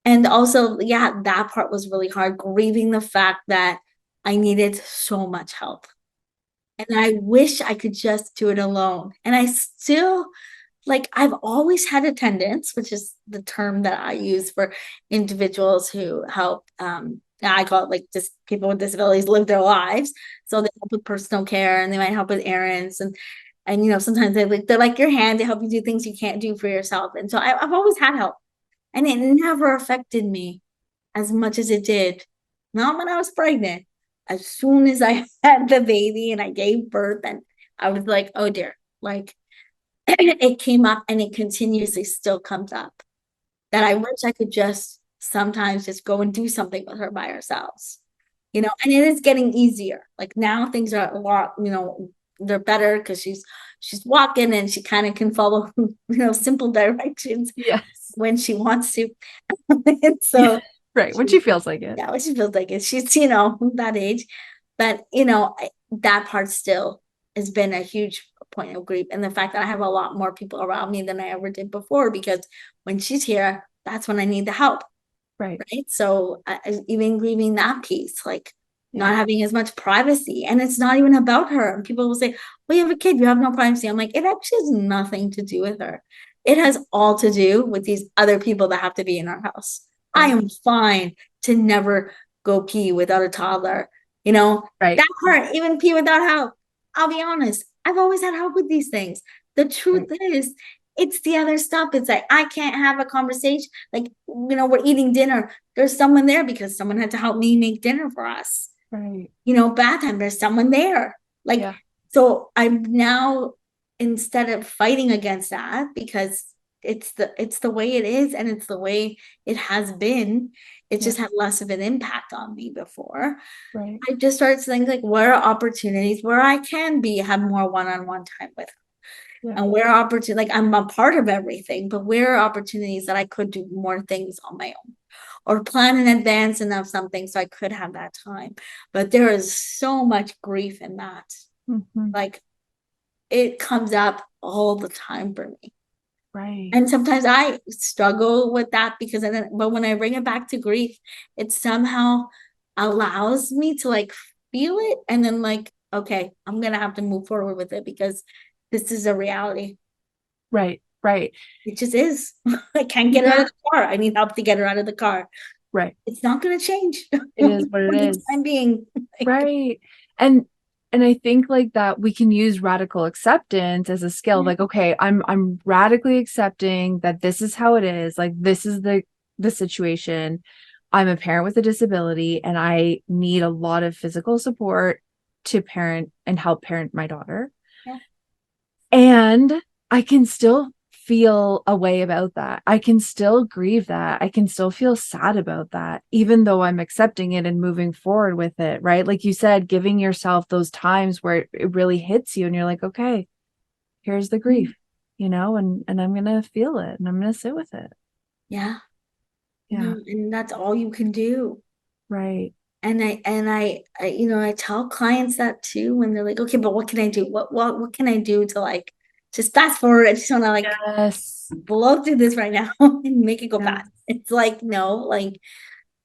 And also, yeah, that part was really hard, grieving the fact that I needed so much help. And I wish I could just do it alone. And I still, like, I've always had attendants, which is the term that I use for individuals who help. I call it like just people with disabilities live their lives. So they help with personal care and they might help with errands and sometimes they're like your hand to help you do things you can't do for yourself. And so I've always had help, and it never affected me as much as it did. Not when I was pregnant. As soon as I had the baby and I gave birth, and I was like, oh dear, like it came up and it continuously still comes up that I wish I could just sometimes just go and do something with her by ourselves, and it is getting easier. Like now things are a lot, they're better because she's walking and she kind of can follow, simple directions Yes. when she wants to. And so Right. When she feels like it. yeah, when she feels like it. She's, that age. But, that part still has been a huge point of grief. And the fact that I have a lot more people around me than I ever did before, because when she's here, that's when I need the help. Right. Right. So even grieving that piece, like not Yeah. having as much privacy. And it's not even about her. And people will say, well, you have a kid, you have no privacy. I'm like, it actually has nothing to do with her. It has all to do with these other people that have to be in our house. I Right. am fine to never go pee without a toddler. Right. That part, even pee without help. I'll be honest, I've always had help with these things. The truth Right. is, it's the other stuff. It's like, I can't have a conversation. Like, we're eating dinner. There's someone there because someone had to help me make dinner for us. Right. Bath time, there's someone there. Like, Yeah. so I'm now, instead of fighting against that, because it's the way it is and it's the way it has been, it Yeah. just had less of an impact on me before. Right. I just started to think, like, where are opportunities where I can have more one-on-one time with her? Yeah. And where are opportunities, like, I'm a part of everything, but where are opportunities that I could do more things on my own or plan in advance enough something so I could have that time. But there is so much grief in that. Mm-hmm. Like, it comes up all the time for me. Right. And sometimes I struggle with that but when I bring it back to grief, it somehow allows me to like feel it and then like, okay, I'm gonna have to move forward with it because this is a reality. Right. Right. It just is. I can't get her out Yeah. of the car. I need help to get her out of the car. Right. It's not gonna change It is what for it the is. time being. Right. And I think like that we can use radical acceptance as a skill. Yeah. Like, okay, I'm radically accepting that this is how it is. Like this is the situation. I'm a parent with a disability and I need a lot of physical support to parent and help parent my daughter. Yeah. And I can still feel a way about that. I can still grieve that. I can still feel sad about that, even though I'm accepting it and moving forward with it, right? Like you said, giving yourself those times where it really hits you and you're like, okay, here's the grief, and I'm gonna feel it and I'm gonna sit with it. Yeah. Yeah. And that's all you can do. Right. And I tell clients that too when they're like, okay, but what can I do? What can I do to like just fast forward? I just want to like Yes. blow through this right now and make it go Yeah. fast. It's like, no, like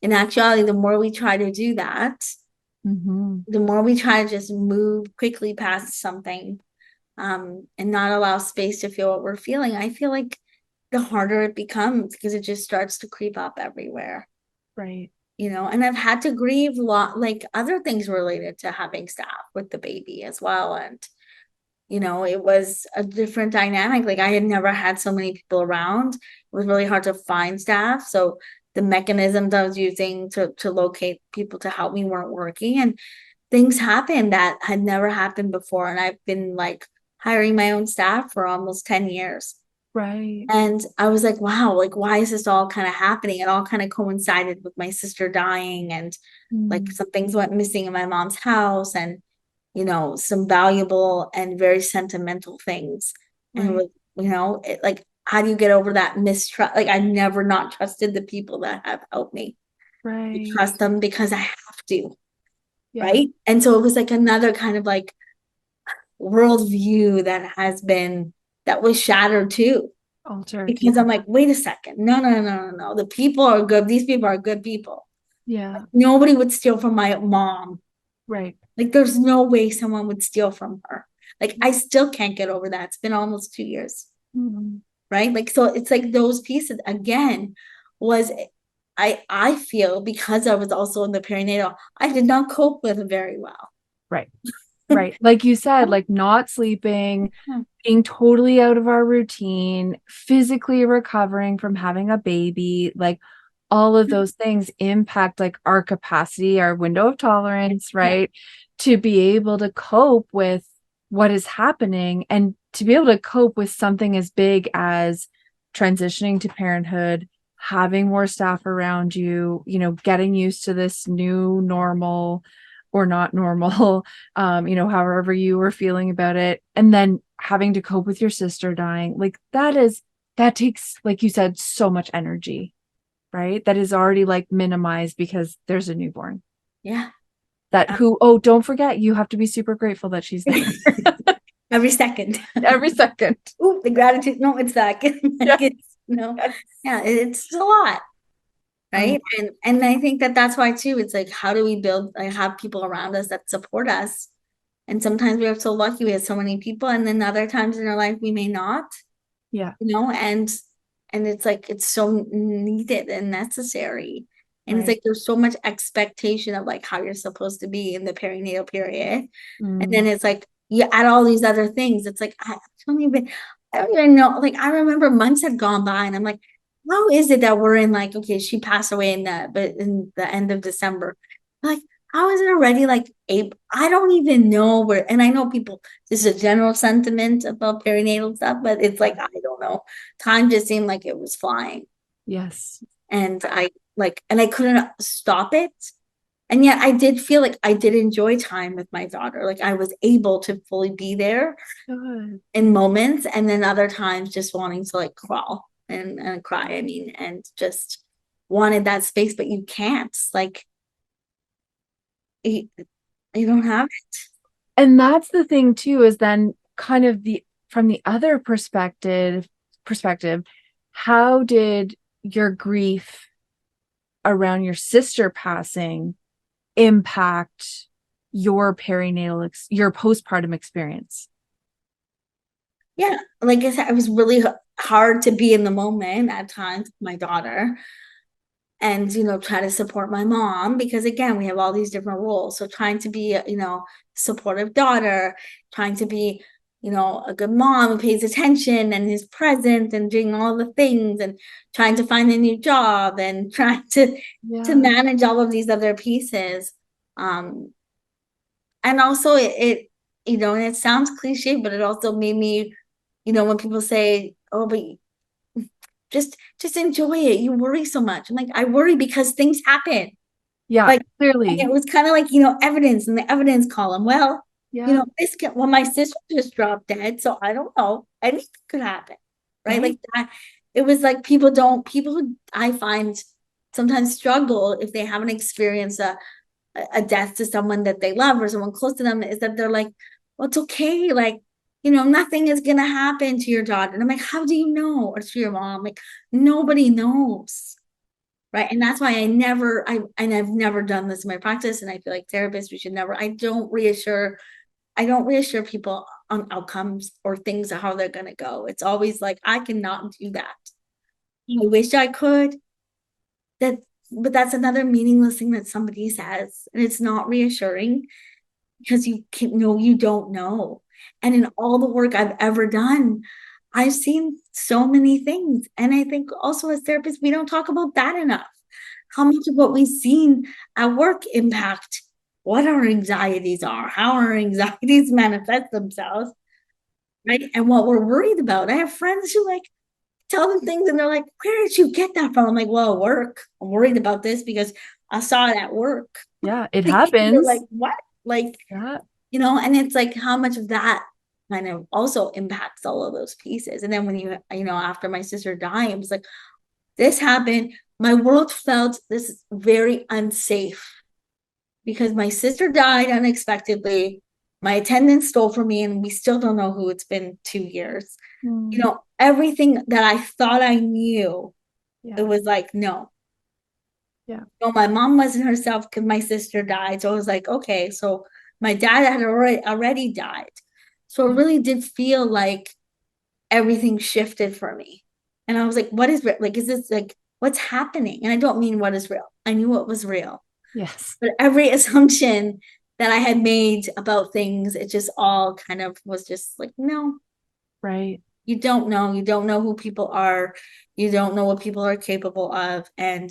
in actuality, the more we try to do that, Mm-hmm. the more we try to just move quickly past something, and not allow space to feel what we're feeling, I feel like the harder it becomes because it just starts to creep up everywhere. Right. And I've had to grieve a lot, like other things related to having staff with the baby as well. And, it was a different dynamic. Like I had never had so many people around. It was really hard to find staff. So the mechanisms I was using to locate people to help me weren't working. And things happened that had never happened before. And I've been like hiring my own staff for almost 10 years. Right. And I was like, wow, like, why is this all kind of happening? It all kind of coincided with my sister dying, and like Mm. some things went missing in my mom's house, and, some valuable and very sentimental things. And it Right. was, like, how do you get over that mistrust? Like, I've never not trusted the people that have helped me. I Right. trust them because I have to, Yeah. right? And so it was like another kind of like worldview that was shattered too. Altered. because I'm like, wait a second. No, no, no, no, no. The people are good. These people are good people. Yeah. Nobody would steal from my mom. Right. Like, there's no way someone would steal from her. Like, I still can't get over that. It's been almost 2 years. Mhm. Right. Like, so it's like those pieces again was I feel because I was also in the perinatal, I did not cope with it very well. Right. Right. Like you said, like not sleeping, Hmm. being totally out of our routine, physically recovering from having a baby, like all of those things impact like our capacity, our window of tolerance, Yeah. right? To be able to cope with what is happening and to be able to cope with something as big as transitioning to parenthood, having more staff around you, getting used to this new normal or not normal, however you were feeling about it, and then having to cope with your sister dying, like that takes, like you said, so much energy, right? That is already like minimized because there's a newborn Yeah. that who, oh, don't forget, you have to be super grateful that she's there Every second. every second. Ooh, the gratitude. No, it's that. Yeah. Like it's yeah, it's a lot. I Right. And I think that that's why too, it's like, how do we build, like, have people around us that support us? And sometimes we are so lucky we have so many people, and then other times in our life we may not, Yeah. and it's like it's so needed and necessary. And it's Right. like there's so much expectation of like how you're supposed to be in the perinatal period. And Mm. then it's like you add all these other things. It's like I don't even know. Like I remember months had gone by and I'm like, how is it that we're in like, okay, she passed away in the end of December. Like, how is it already like April? I don't even know where, and I know people, this is a general sentiment about perinatal stuff, but it's like, I don't know. Time just seemed like it was flying. Yes. And I couldn't stop it. And yet I did feel like I did enjoy time with my daughter. Like I was able to fully be there Good. in moments, and then other times just wanting to like crawl and cry. I mean, and just wanted that space, but you can't. Like you, you don't have it. And that's the thing too, is then kind of the from the other perspective, how did your grief around your sister passing impact your your postpartum experience? Yeah, like I said, it was really hard to be in the moment at times with my daughter and try to support my mom because again we have all these different roles, so trying to be supportive daughter, trying to be a good mom who pays attention and is present and doing all the things and trying to find a new job and trying to Yeah. manage all of these other pieces. And also and it sounds cliche, but it also made me, when people say, oh, but just enjoy it. You worry so much. I'm like, I worry because things happen. Yeah, Like, and clearly. it was kind of like, evidence in the evidence column. Well, Yeah. my sister just dropped dead, so I don't know. Anything could happen. Right. Right. Like that. It was like people who I find sometimes struggle if they haven't experienced a death to someone that they love or someone close to them, is that they're like, well, it's okay. Like, nothing is going to happen to your daughter. And I'm like, how do you know? Or to your mom? Like, nobody knows. Right. And that's why I've never done this in my practice. And I feel like therapists, we should never, I don't reassure people on outcomes or things or how they're going to go. It's always like, I cannot do that. I wish I could. That, but that's another meaningless thing that somebody says. And it's not reassuring because you can know you don't know. And in all the work I've ever done, I've seen so many things. And I think also as therapists, we don't talk about that enough. How much of what we've seen at work impact what our anxieties are, how our anxieties manifest themselves, right? And what we're worried about. I have friends who like tell them things and they're like, where did you get that from? I'm like, well, work. I'm worried about this because I saw it at work. Yeah, it They're happens. like, what? Like, Yeah. and it's like how much of that kind of also impacts all of those pieces. And then when after my sister died, it was like, this happened. My world felt this very unsafe because my sister died unexpectedly. My attendant stole from me, and we still don't know who. It's been 2 years. Mm. Everything that I thought I knew, it Yeah. was like, no. Yeah. No, my mom wasn't herself because my sister died. So I was like, okay, so my dad had already died. So it Yeah. really did feel like everything shifted for me. And I was like, what is real? Like, is this like what's happening? And I don't mean what is real. I knew what was real. Yes. But every assumption that I had made about things, it just all kind of was just like, no, Right. you don't know. You don't know who people are. You don't know what people are capable of. And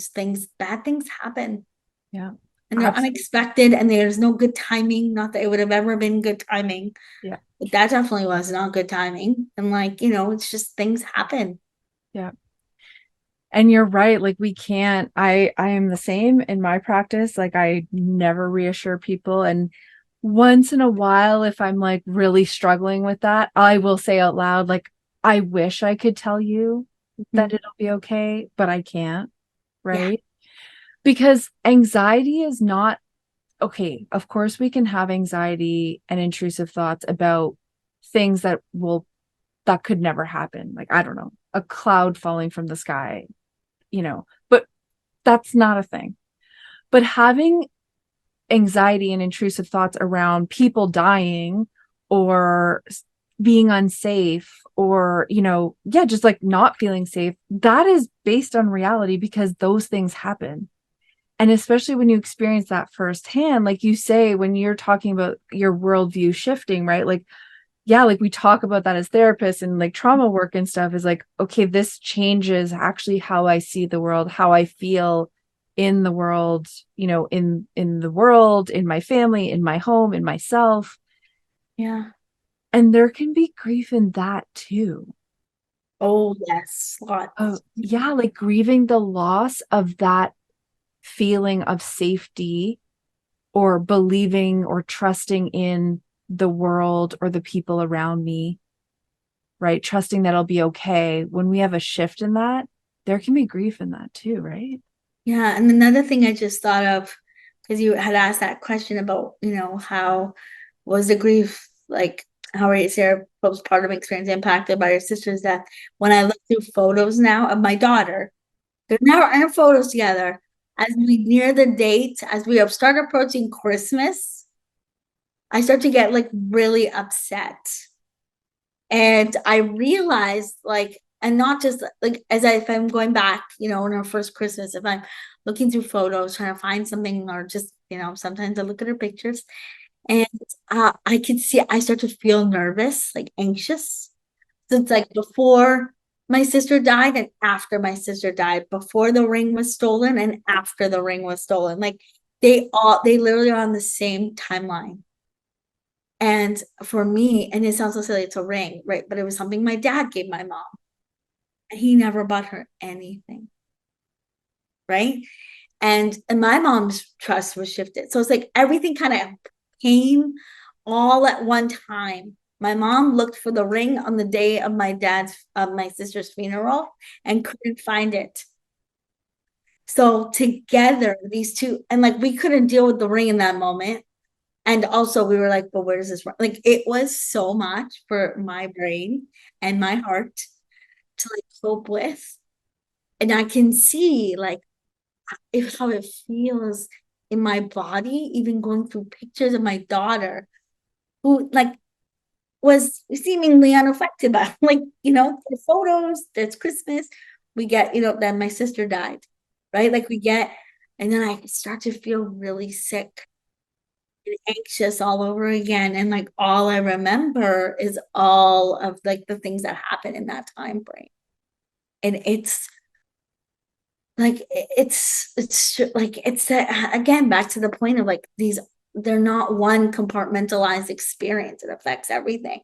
bad things happen. Yeah. And they're Absolutely. unexpected, and there's no good timing. Not that it would have ever been good timing, Yeah. but that definitely was not good timing. And like, it's just things happen. Yeah. And you're right. Like we can't, I am the same in my practice. Like I never reassure people. And once in a while, if I'm like really struggling with that, I will say out loud, like, I wish I could tell you that Mm. it'll be okay, but I can't. Yeah. Right. Because anxiety is not okay. Of course, we can have anxiety and intrusive thoughts about things that could never happen. Like, I don't know, a cloud falling from the sky, but that's not a thing. But having anxiety and intrusive thoughts around people dying or being unsafe or, yeah, just like not feeling safe, that is based on reality because those things happen. And especially when you experience that firsthand, like you say, when you're talking about your worldview shifting, right? Like, yeah, like we talk about that as therapists and like trauma work and stuff is like, okay, this changes actually how I see the world, how I feel in the world, in the world, in my family, in my home, in myself. Yeah. And there can be grief in that too. Oh, yes. Oh, Lots. yeah, like grieving the loss of that feeling of safety or believing or trusting in the world or the people around me, right? Trusting that I'll be okay. When we have a shift in that, there can be grief in that too, right? Yeah. And another thing I just thought of, because you had asked that question about, how was the grief like, how is your postpartum experience impacted by your sister's death? When I look through photos now of my daughter, they're now in photos together. As we near the date, as we start approaching Christmas, I start to get like really upset. And I realized like, and not just like if I'm going back, in our first Christmas, if I'm looking through photos, trying to find something, or just, sometimes I look at her pictures and I could see I start to feel nervous, like anxious. So it's like before my sister died and after my sister died, before the ring was stolen and after the ring was stolen. Like they literally are on the same timeline. And for me, and it sounds so silly, it's a ring, right? But it was something my dad gave my mom. And he never bought her anything, right? And my mom's trust was shifted. So it's like everything kind of came all at one time. My mom looked for the ring on the day of my sister's funeral and couldn't find it. So together, these two, and like we couldn't deal with the ring in that moment. And also we were like, but where does this from? Like it was so much for my brain and my heart to like cope with. And I can see like how it feels in my body, even going through pictures of my daughter who like was seemingly unaffected by like, the photos, there's Christmas, we get, then my sister died, right? Like we get, and then I start to feel really sick and anxious all over again. And like all I remember is all of like the things that happened in that time frame. And it's like it's like it's again back to the point of like they're not one compartmentalized experience. It affects everything.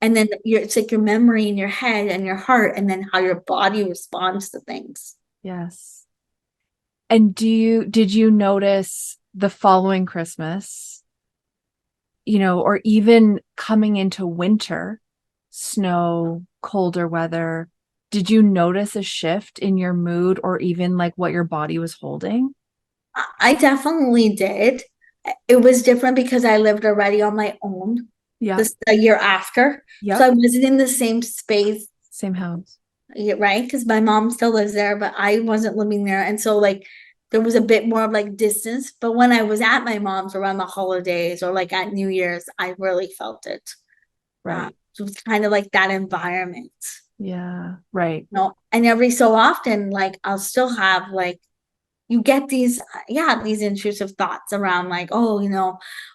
And then it's like your memory in your head and your heart, and then how your body responds to things. Yes. And did you notice the following Christmas, or even coming into winter, snow, colder weather, did you notice a shift in your mood or even like what your body was holding? I definitely did. It was different because I lived already on my own. Yeah. the year after. So I Yep. wasn't in the same space, Same house. yeah, right? Because my mom still lives there, but I wasn't living there. And so like there was a bit more of like distance. But when I was at my mom's around the holidays or like at New Year's, I really felt it. Right. So it's kind of like that environment. Yeah. Right. No, and every so often, like I'll still have like you get these, yeah, these intrusive thoughts around like, oh,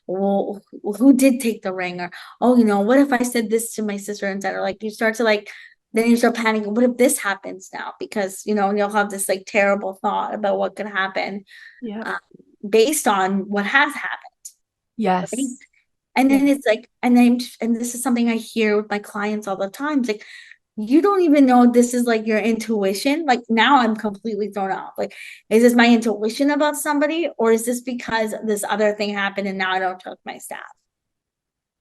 well, who did take the ring? Or, oh, what if I said this to my sister instead? Or like you start to like, then you start panicking. What if this happens now? Because, you'll have this like terrible thought about what could happen Yeah. um, based on what has happened, right? Yes. And Yeah. then it's like, and this is something I hear with my clients all the time. It's like, you don't even know this is like your intuition. Like now I'm completely thrown off. Like, is this my intuition about somebody, or is this because this other thing happened and now I don't trust my staff?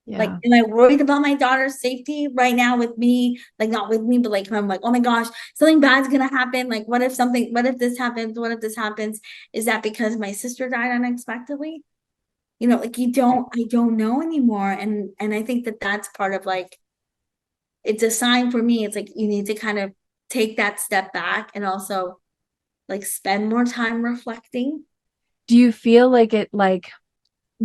Like, Yeah. am I worried about my daughter's safety right now with me? Like, not with me, but like, I'm like, oh my gosh, something bad's gonna happen. Like, what if this happens? What if this happens? Is that because my sister died unexpectedly? Like I don't know anymore. And I think that that's part of like, it's a sign for me. It's like you need to kind of take that step back and also like spend more time reflecting. Do you feel like it, like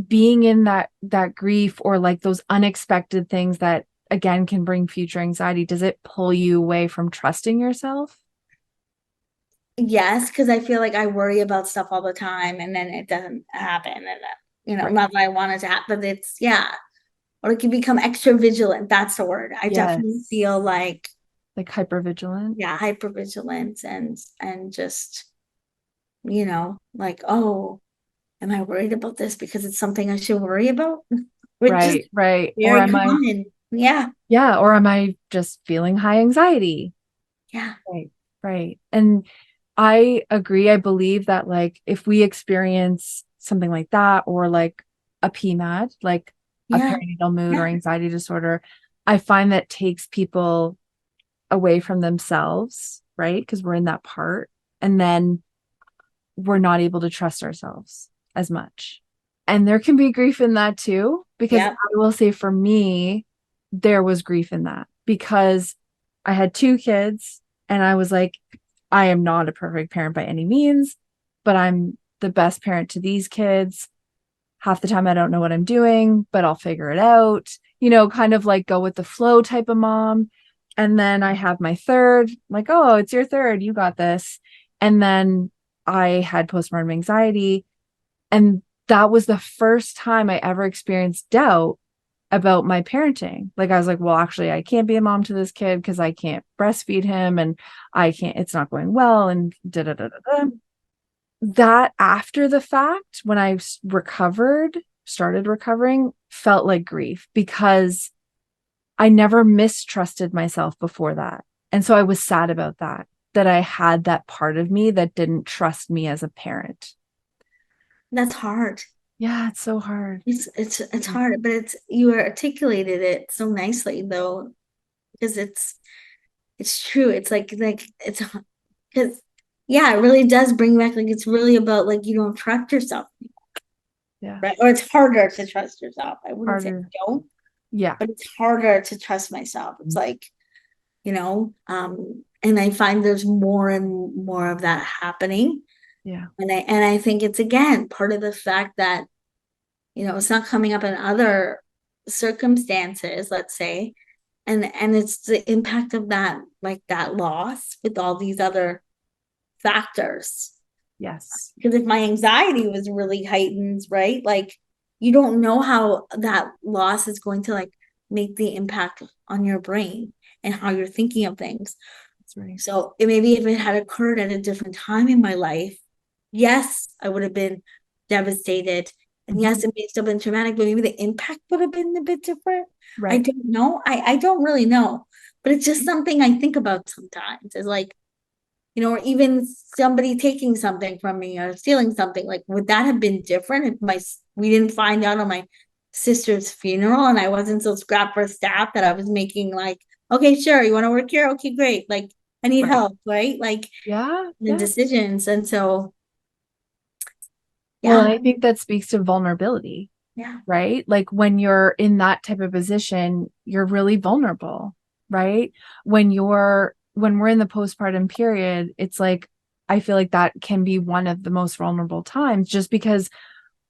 being in that grief or like those unexpected things that again can bring future anxiety, does it pull you away from trusting yourself? Yes, because I feel like I worry about stuff all the time and then it doesn't happen. And then, Right. not that I want it to happen, but it's, yeah. Or it can become extra vigilant. That's the word. I definitely Yes. feel like, Hypervigilant. yeah, hypervigilance and just, like, oh, am I worried about this because it's something I should worry about? Which is Right, right. Or very am I, common. Yeah. yeah, or am I just feeling high anxiety? Yeah. Right, right. And I agree. I believe that like if we experience something like that or like a PMAD, like a Yeah. perinatal mood Yeah. or anxiety disorder, I find that takes people away from themselves, right? Because we're in that part. And then we're not able to trust ourselves as much. And there can be grief in that too, because Yeah. I will say for me, there was grief in that because I had two kids and I was like, I am not a perfect parent by any means, but I'm the best parent to these kids. Half the time I don't know what I'm doing, but I'll figure it out, kind of like go with the flow type of mom. And then I have my third, like, oh, it's your third, you got this. And then I had postpartum anxiety. And that was the first time I ever experienced doubt about my parenting. Like, I was like, well, actually, I can't be a mom to this kid because I can't breastfeed him and it's not going well. And da da da da da. That after the fact, when I started recovering, felt like grief because I never mistrusted myself before that. And so I was sad about that I had that part of me that didn't trust me as a parent. That's hard. Yeah, it's so hard. It's hard, but you articulated it so nicely though, because it's true. It's like it's because yeah, it really does bring back like it's really about like you don't trust yourself, Yeah. right? Or it's harder to trust yourself. I wouldn't say Harder. don't, Yeah. but it's harder to trust myself. It's like, and I find there's more and more of that happening. Yeah. And I think it's again part of the fact that, it's not coming up in other circumstances, let's say. And it's the impact of that, like that loss with all these other factors. Yes. Because if my anxiety was really heightened, right? Like you don't know how that loss is going to like make the impact on your brain and how you're thinking of things. That's right. So maybe if it had occurred at a different time in my life, yes, I would have been devastated. And Mhm. yes, it may still been traumatic, but maybe the impact would have been a bit different. I Right. don't know. I don't really know. But it's just something I think about sometimes. Is like, or even somebody taking something from me or stealing something. Like, would that have been different if we didn't find out on my sister's funeral and I wasn't so scrapped for staff that I was making like, okay, sure, you want to work here? Okay, great. Like, I need Right. help, right? Like Yeah. the Yeah. decisions. And so, Well, yeah, and I think that speaks to vulnerability, Yeah. right? Like when you're in that type of position, you're really vulnerable, right? When we're in the postpartum period, it's like, I feel like that can be one of the most vulnerable times just because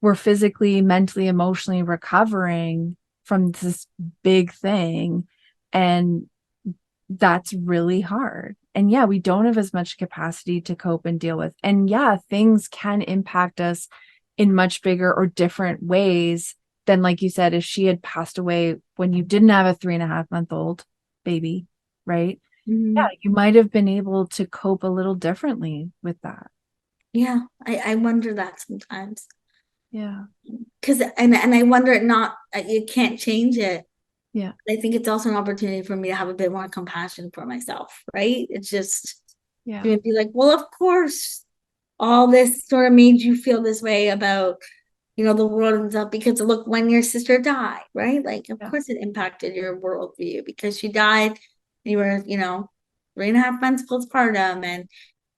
we're physically, mentally, emotionally recovering from this big thing. And that's really hard. And yeah, we don't have as much capacity to cope and deal with. And yeah, things can impact us in much bigger or different ways than, like you said, if she had passed away when you didn't have a 3.5-month-old baby, right? Yeah, Mhm. you might have been able to cope a little differently with that. Yeah. I wonder that sometimes. Yeah. Because and I wonder not you can't change it. Yeah. I think it's also an opportunity for me to have a bit more compassion for myself, right? It's just Yeah. to be like, well, of course, all this sort of made you feel this way about, the world and stuff because look, when your sister died, right? Like, of Yeah. course, it impacted your worldview because she died. And you were, 3.5 months postpartum, and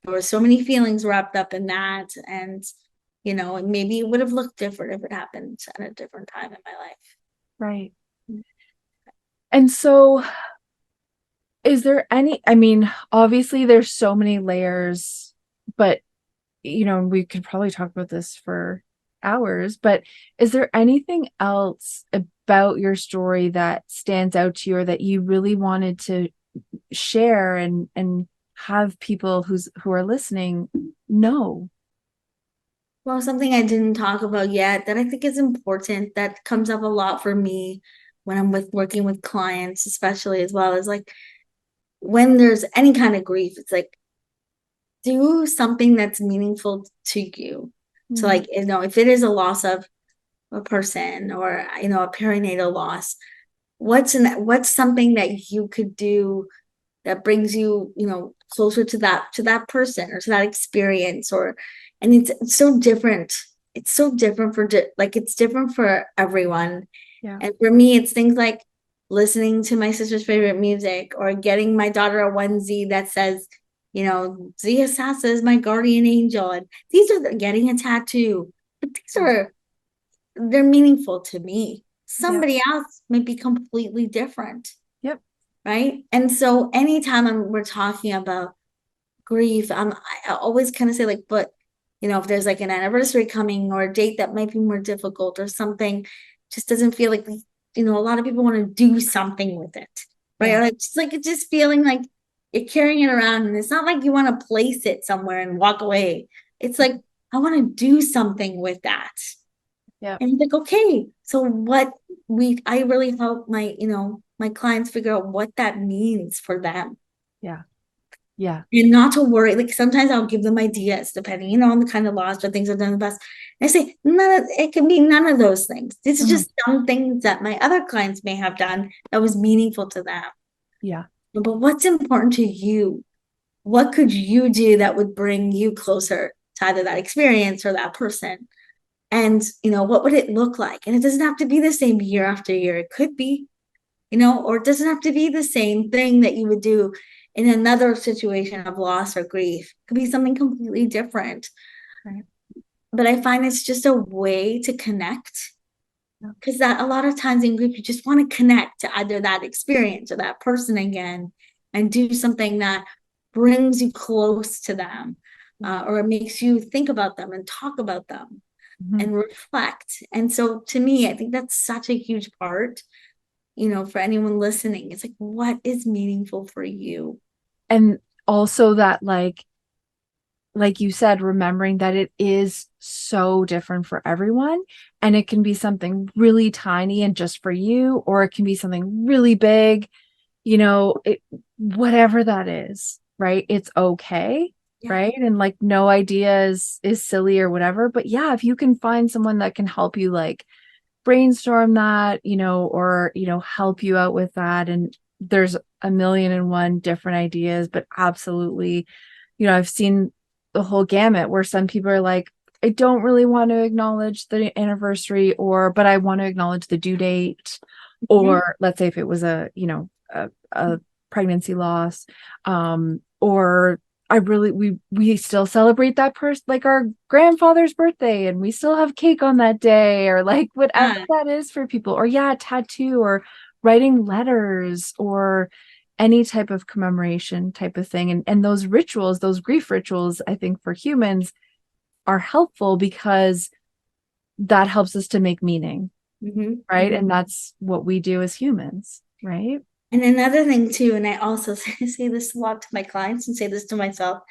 there were so many feelings wrapped up in that, and maybe it would have looked different if it happened at a different time in my life. Right. And so is there I mean, obviously there's so many layers, but we could probably talk about this for hours, but is there anything else about your story that stands out to you or that you really wanted to share and have people who are listening know? Well, something I didn't talk about yet that I think is important that comes up a lot for me when I'm working with clients, especially as well, is like when there's any kind of grief, it's like do something that's meaningful to you. So Mm, like, if it is a loss of a person or a perinatal loss, what's something that you could do that brings you, closer to that person or to that experience, and it's so different. It's so different like it's different for everyone. yeah. And for me, it's things like listening to my sister's favorite music or getting my daughter a onesie that says, Zia Sasa is my guardian angel. And these are getting a tattoo. But these Yeah. they're meaningful to me. Yeah. Somebody else may be completely different. Yep. Right. And so anytime we're talking about grief, I always kind of say like, but if there's like an anniversary coming or a date that might be more difficult or something, just doesn't feel like a lot of people want to do something with it, right? Yeah. Or like it's just feeling like you're carrying it around, and it's not like you want to place it somewhere and walk away. It's like I want to do something with that, Yeah. and it's like okay, so I really help my clients figure out what that means for them Yeah. Yeah. and not to worry. Like sometimes I'll give them ideas depending, on the kind of laws or things I've done in the past. And I say, it can be none of those things. This is Mhm. just some things that my other clients may have done that was meaningful to them. Yeah. But what's important to you? What could you do that would bring you closer to either that experience or that person? And, what would it look like? And it doesn't have to be the same year after year. It could be, or it doesn't have to be the same thing that you would do in another situation of loss or grief. It could be something completely different. Right. But I find it's just a way to connect Yeah. because that a lot of times in grief, you just want to connect to either that experience or that person again and do something that brings you close to them, or it makes you think about them and talk about them Mhm. and reflect. And so to me, I think that's such a huge part, for anyone listening. It's like, what is meaningful for you? And also that like you said, remembering that it is so different for everyone, and it can be something really tiny and just for you, or it can be something really big, whatever that is, right? It's okay. Yeah. Right. And like no idea is silly or whatever. But yeah, if you can find someone that can help you like brainstorm that, or, help you out with that. And there's a million and one different ideas, but absolutely, I've seen the whole gamut where some people are like, I don't really want to acknowledge the anniversary, but I want to acknowledge the due date. Yeah. Or let's say if it was a pregnancy loss, or we still celebrate that person, like our grandfather's birthday, and we still have cake on that day, or like whatever Yeah. that is for people, or yeah, a tattoo, or writing letters, or any type of commemoration type of thing. And those rituals, those grief rituals, I think for humans are helpful because that helps us to make meaning, Mhm, right? mhm. And that's what we do as humans, right? And another thing too, and I also say this a lot to my clients and say this to myself,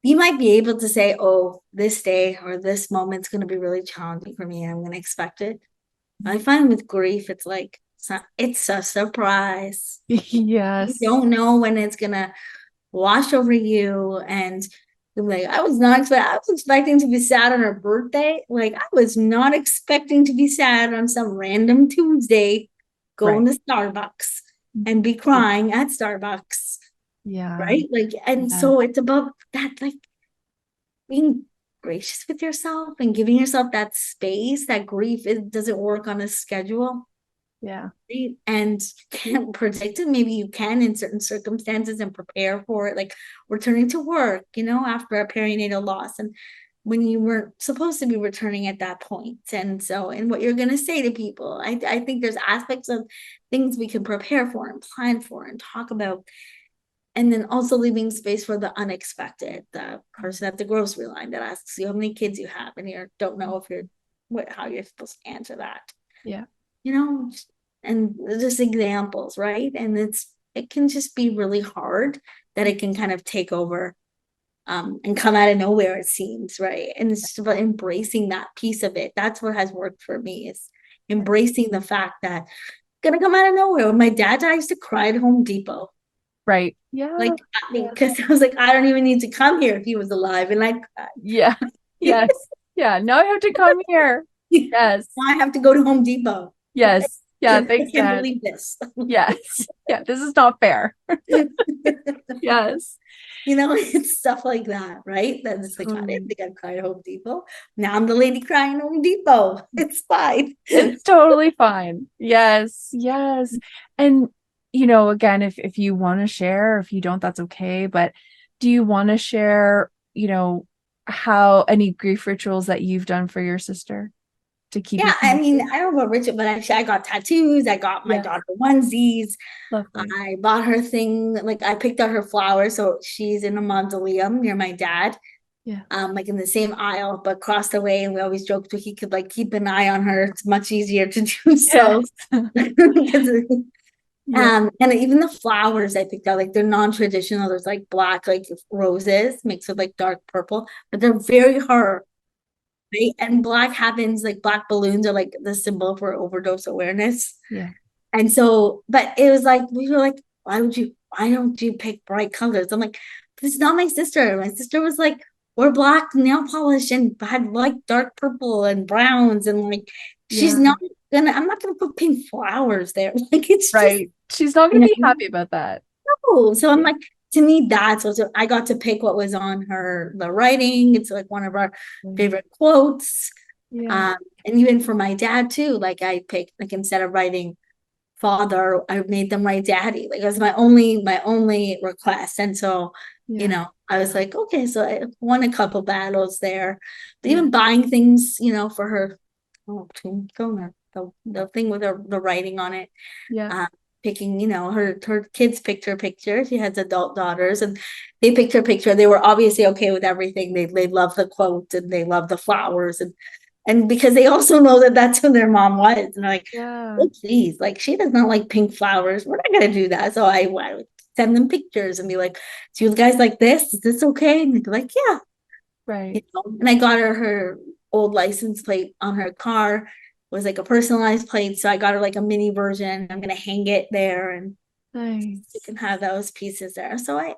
you might be able to say, oh, this day or this moment's going to be really challenging for me and I'm going to expect it. I find with grief, it's like, it's a surprise. You Yes. don't know when it's going to wash over you. And like, I was expecting to be sad on her birthday. Like, I was not expecting to be sad on some random Tuesday Right. going to Starbucks and be crying at Starbucks. Yeah. Right. Like, and Yeah. so it's about that, like, being gracious with yourself and giving yourself that space. That grief, it doesn't work on a schedule, Yeah. right? And you can't predict it. Maybe you can in certain circumstances and prepare for it, like returning to work, after a perinatal loss, and when you weren't supposed to be returning at that point. And so, and what you're going to say to people, I think there's aspects of things we can prepare for and plan for and talk about, and then also leaving space for the unexpected, the person at the grocery line that asks you how many kids you have and you don't know if how you're supposed to answer that, Yeah. you know and just examples, right? And it can just be really hard that it can kind of take over, and come out of nowhere, it seems, right? And it's just about embracing that piece of it. That's what has worked for me, is embracing the fact that it's gonna come out of nowhere. When my dad died, I used to cry at Home Depot. Right. Yeah. Like, Yeah. because I was like, I don't even need to come here if he was alive. And like, Yeah. Yes. Yeah. Now I have to come here. Yes. now I have to go to Home Depot. Yes. Yeah. I Thanks, can't Dad. believe this. Yes. Yeah. This is not fair. Yes. It's stuff like that, right? That it's like, I didn't Totally. think I'd cry at Home Depot. Now I'm the lady crying at Home Depot. It's fine. It's totally fine. Yes. Yes. And again, if you want to share, if you don't, that's okay. But do you want to share, how any grief rituals that you've done for your sister to keep you Yeah, I mean, connected? I don't know about Richard, but actually I got tattoos. I got my Yes. daughter onesies. Lovely. I bought her thing, like I picked out her flowers. So she's in a mausoleum near my dad, Yeah. like in the same aisle, but across the way. And we always joked that he could like keep an eye on her. It's much easier to do so. Yes. 'Cause, Yeah. and even the flowers I picked out, like they're non-traditional. There's like black, like roses mixed with like dark purple, but they're very her. Right? And black happens, like black balloons are like the symbol for overdose awareness. Yeah. And so, but it was like, we were like, why don't you pick bright colors? I'm like, this is not my sister. My sister was like, we're black nail polish and had like dark purple and browns. And like, Yeah. I'm not gonna put pink flowers there. Like, it's just, Right. She's not you going to be know, happy about that. no. So I'm Yeah. like, to me, that's what I got to pick what was on the writing. It's like one of our favorite quotes. Yeah. Um, and even for my dad too, like I picked, like instead of writing father, I made them write daddy. Like it was my only request. And so, Yeah. I was like, okay, so I won a couple battles there. But Yeah. even buying things, for her, toner, the thing with the writing on it, Yeah. uh, picking, her kids picked her picture. She has adult daughters, and they picked her picture. They were obviously okay with everything. They love the quote and they love the flowers, and because they also know that that's who their mom was, and like, Yeah. oh please, like she does not like pink flowers. We're not gonna do that. So I would send them pictures and be like, "Do you guys like this? Is this okay?" And they'd be like, "Yeah." Right. And I got her old license plate on her car was like a personalized plate, so I got her like a mini version. I'm gonna hang it there, and you Nice. can have those pieces there. So I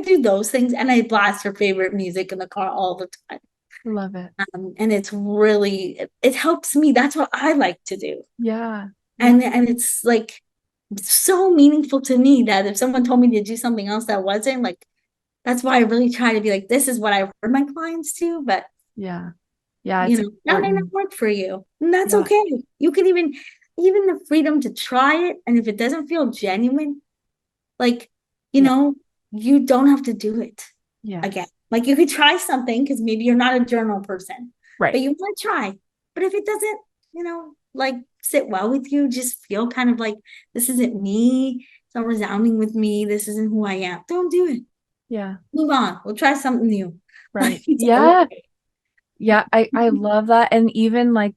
do those things, and I blast her favorite music in the car all the time. Love it. And it's really, it helps me. That's what I like to do. Yeah. Yeah. And it's like so meaningful to me that if someone told me to do something else that wasn't, like, that's why I really try to be like, this is what I heard my clients do, but Yeah. Yeah. It's that may not important. work for you. And that's Yeah. okay. You can even the freedom to try it. And if it doesn't feel genuine, like, you Yeah. know, you don't have to do it Yeah. again. Like you could try something because maybe you're not a journal person, Right. but you want to try. But if it doesn't, like sit well with you, just feel kind of like this isn't me. It's not resounding with me. This isn't who I am. Don't do it. Yeah. Move on. We'll try something new. Right. It's Yeah. okay. Yeah. I love that. And even like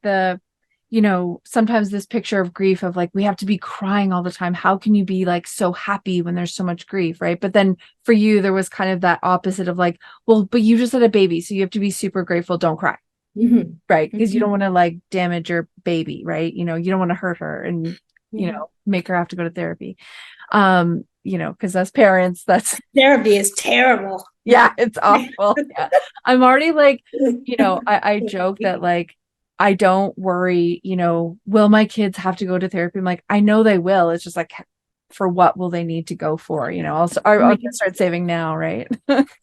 sometimes this picture of grief of like, we have to be crying all the time. How can you be like so happy when there's so much grief? Right. But then for you, there was kind of that opposite of like, well, but you just had a baby. So you have to be super grateful. Don't cry. Mhm. Right. Because you don't Mhm. want to like damage your baby. Right. You don't want to hurt her and, Mhm. make her have to go to therapy. Because as parents, that's Therapy is terrible. yeah, it's awful. Yeah. I'm already like, I joke that like I don't worry, will my kids have to go to therapy? I'm like, I know they will. It's just like for what will they need to go for? I'll just start saving now, right?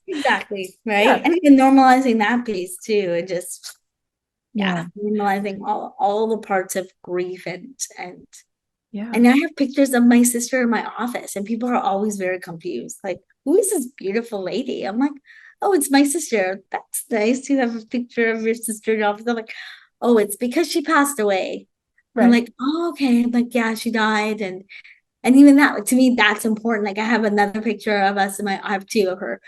Exactly. Yeah. Right. And even normalizing that piece too. And just Yeah. normalizing all the parts of grief and Yeah. and I have pictures of my sister in my office, and people are always very confused. Like, who is this beautiful lady? I'm like, oh, it's my sister. That's nice to have a picture of your sister in your office. I'm like, oh, it's because she passed away. I'm Right. like, oh, okay. I'm like, yeah, she died. And even that, to me, that's important. Like I have another picture of us I have two of her.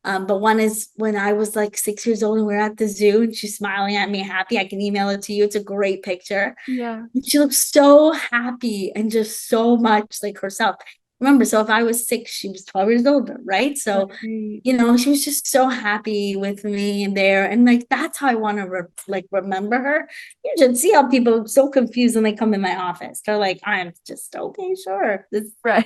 But one is when I was like 6 years old and we are at the zoo and she's smiling at me happy. I can email it to you. It's a great picture. Yeah. She looks so happy and just so much like herself. Remember, so if I was 6, she was 12 years older, right? So, Right. she was just so happy with me and there. And like that's how I want to remember her. You should see how people are so confused when they come in my office. They're like, I'm just okay, sure. This is Right.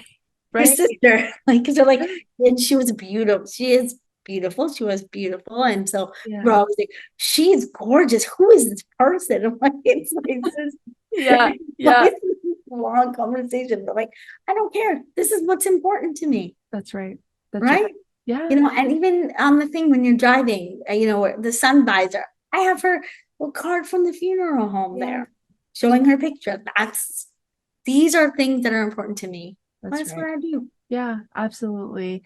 your Right. sister. Like, because they're like, and she was beautiful. She is beautiful. She was beautiful. And so we're Yeah. always like, she's gorgeous. Who is this person? I'm like, it's my sister. Yeah. Why Yeah. is this a long conversation? But like, I don't care. This is what's important to me, That's right. That's right. right? Yeah. And even on the thing when you're driving, where the sun visor, I have her a card from the funeral home Yeah. there, showing her picture. These are things that are important to me. That's That's what right. I do. Yeah, absolutely.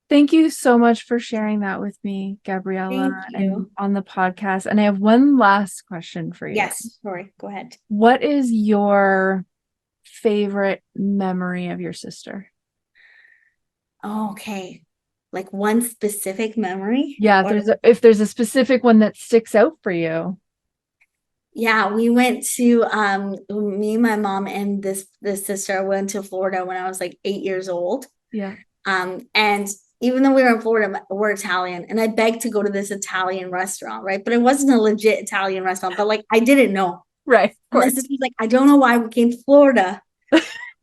Thank you so much for sharing that with me, Gabriella, Thank and you. on the podcast. And I have one last question for you. Yes, sorry, go ahead. What is your favorite memory of your sister? Okay. Like one specific memory? Yeah, Or if there's a specific one that sticks out for you. yeah, we went to me, my mom, and this sister went to Florida when I was like 8 years old. Yeah. And even though we were in Florida, we're Italian, and I begged to go to this Italian restaurant, right? But it wasn't a legit Italian restaurant, but like I didn't know. Right, of And my course. sister was like, I don't know why we came to Florida.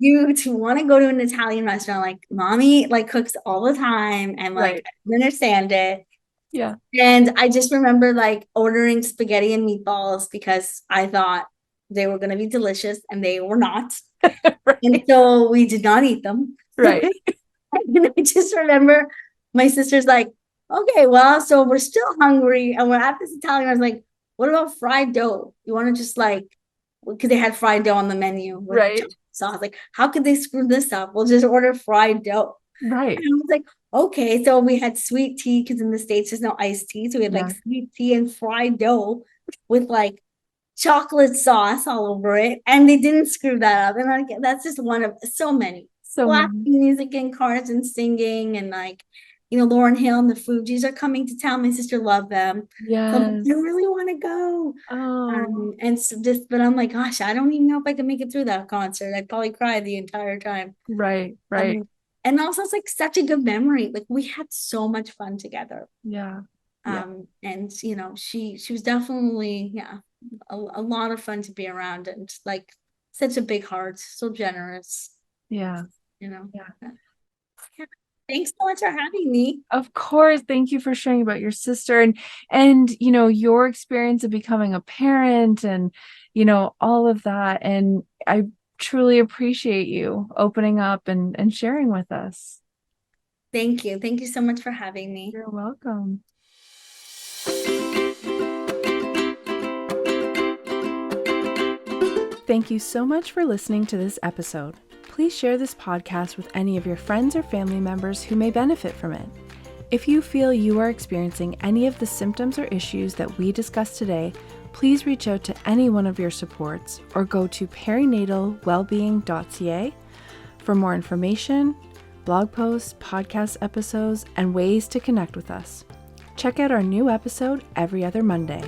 You to want to go to an Italian restaurant, like mommy like cooks all the time, and like Right. I don't understand it. Yeah. And I just remember like ordering spaghetti and meatballs because I thought they were going to be delicious and they were not. And Right. so we did not eat them. Right. And I just remember my sister's like, okay, well, so we're still hungry and we're at this Italian. I was like, what about fried dough? You want to just like, because they had fried dough on the menu with Right. sauce. Like, how could they screw this up? We'll just order fried dough. Right. And I was like, okay. So we had sweet tea because in the States there's no iced tea. So we had Yeah. like sweet tea and fried dough with like chocolate sauce all over it. And they didn't screw that up. And like that's just one of so many. So Blasting many. music and cars and singing and like, Lauren Hill and the Fugees are coming to town. My sister loved them. So I'm like, Yes. I really want to go. Oh, And so but I'm like, gosh, I don't even know if I can make it through that concert. I'd probably cry the entire time. right. Right. And also it's like such a good memory. Like we had so much fun together. Yeah. Yeah. And she was definitely, yeah, a lot of fun to be around and like such a big heart, so generous, Yeah. you know. Yeah. Yeah. Thanks so much for having me. Of course. Thank you for sharing about your sister and your experience of becoming a parent and all of that. And I truly appreciate you opening up and sharing with us. Thank you. Thank you so much for having me. You're welcome. Thank you so much for listening to this episode. please share this podcast with any of your friends or family members who may benefit from it. If you feel you are experiencing any of the symptoms or issues that we discussed today, please reach out to any one of your supports or go to perinatalwellbeing.ca for more information, blog posts, podcast episodes, and ways to connect with us. Check out our new episode every other Monday.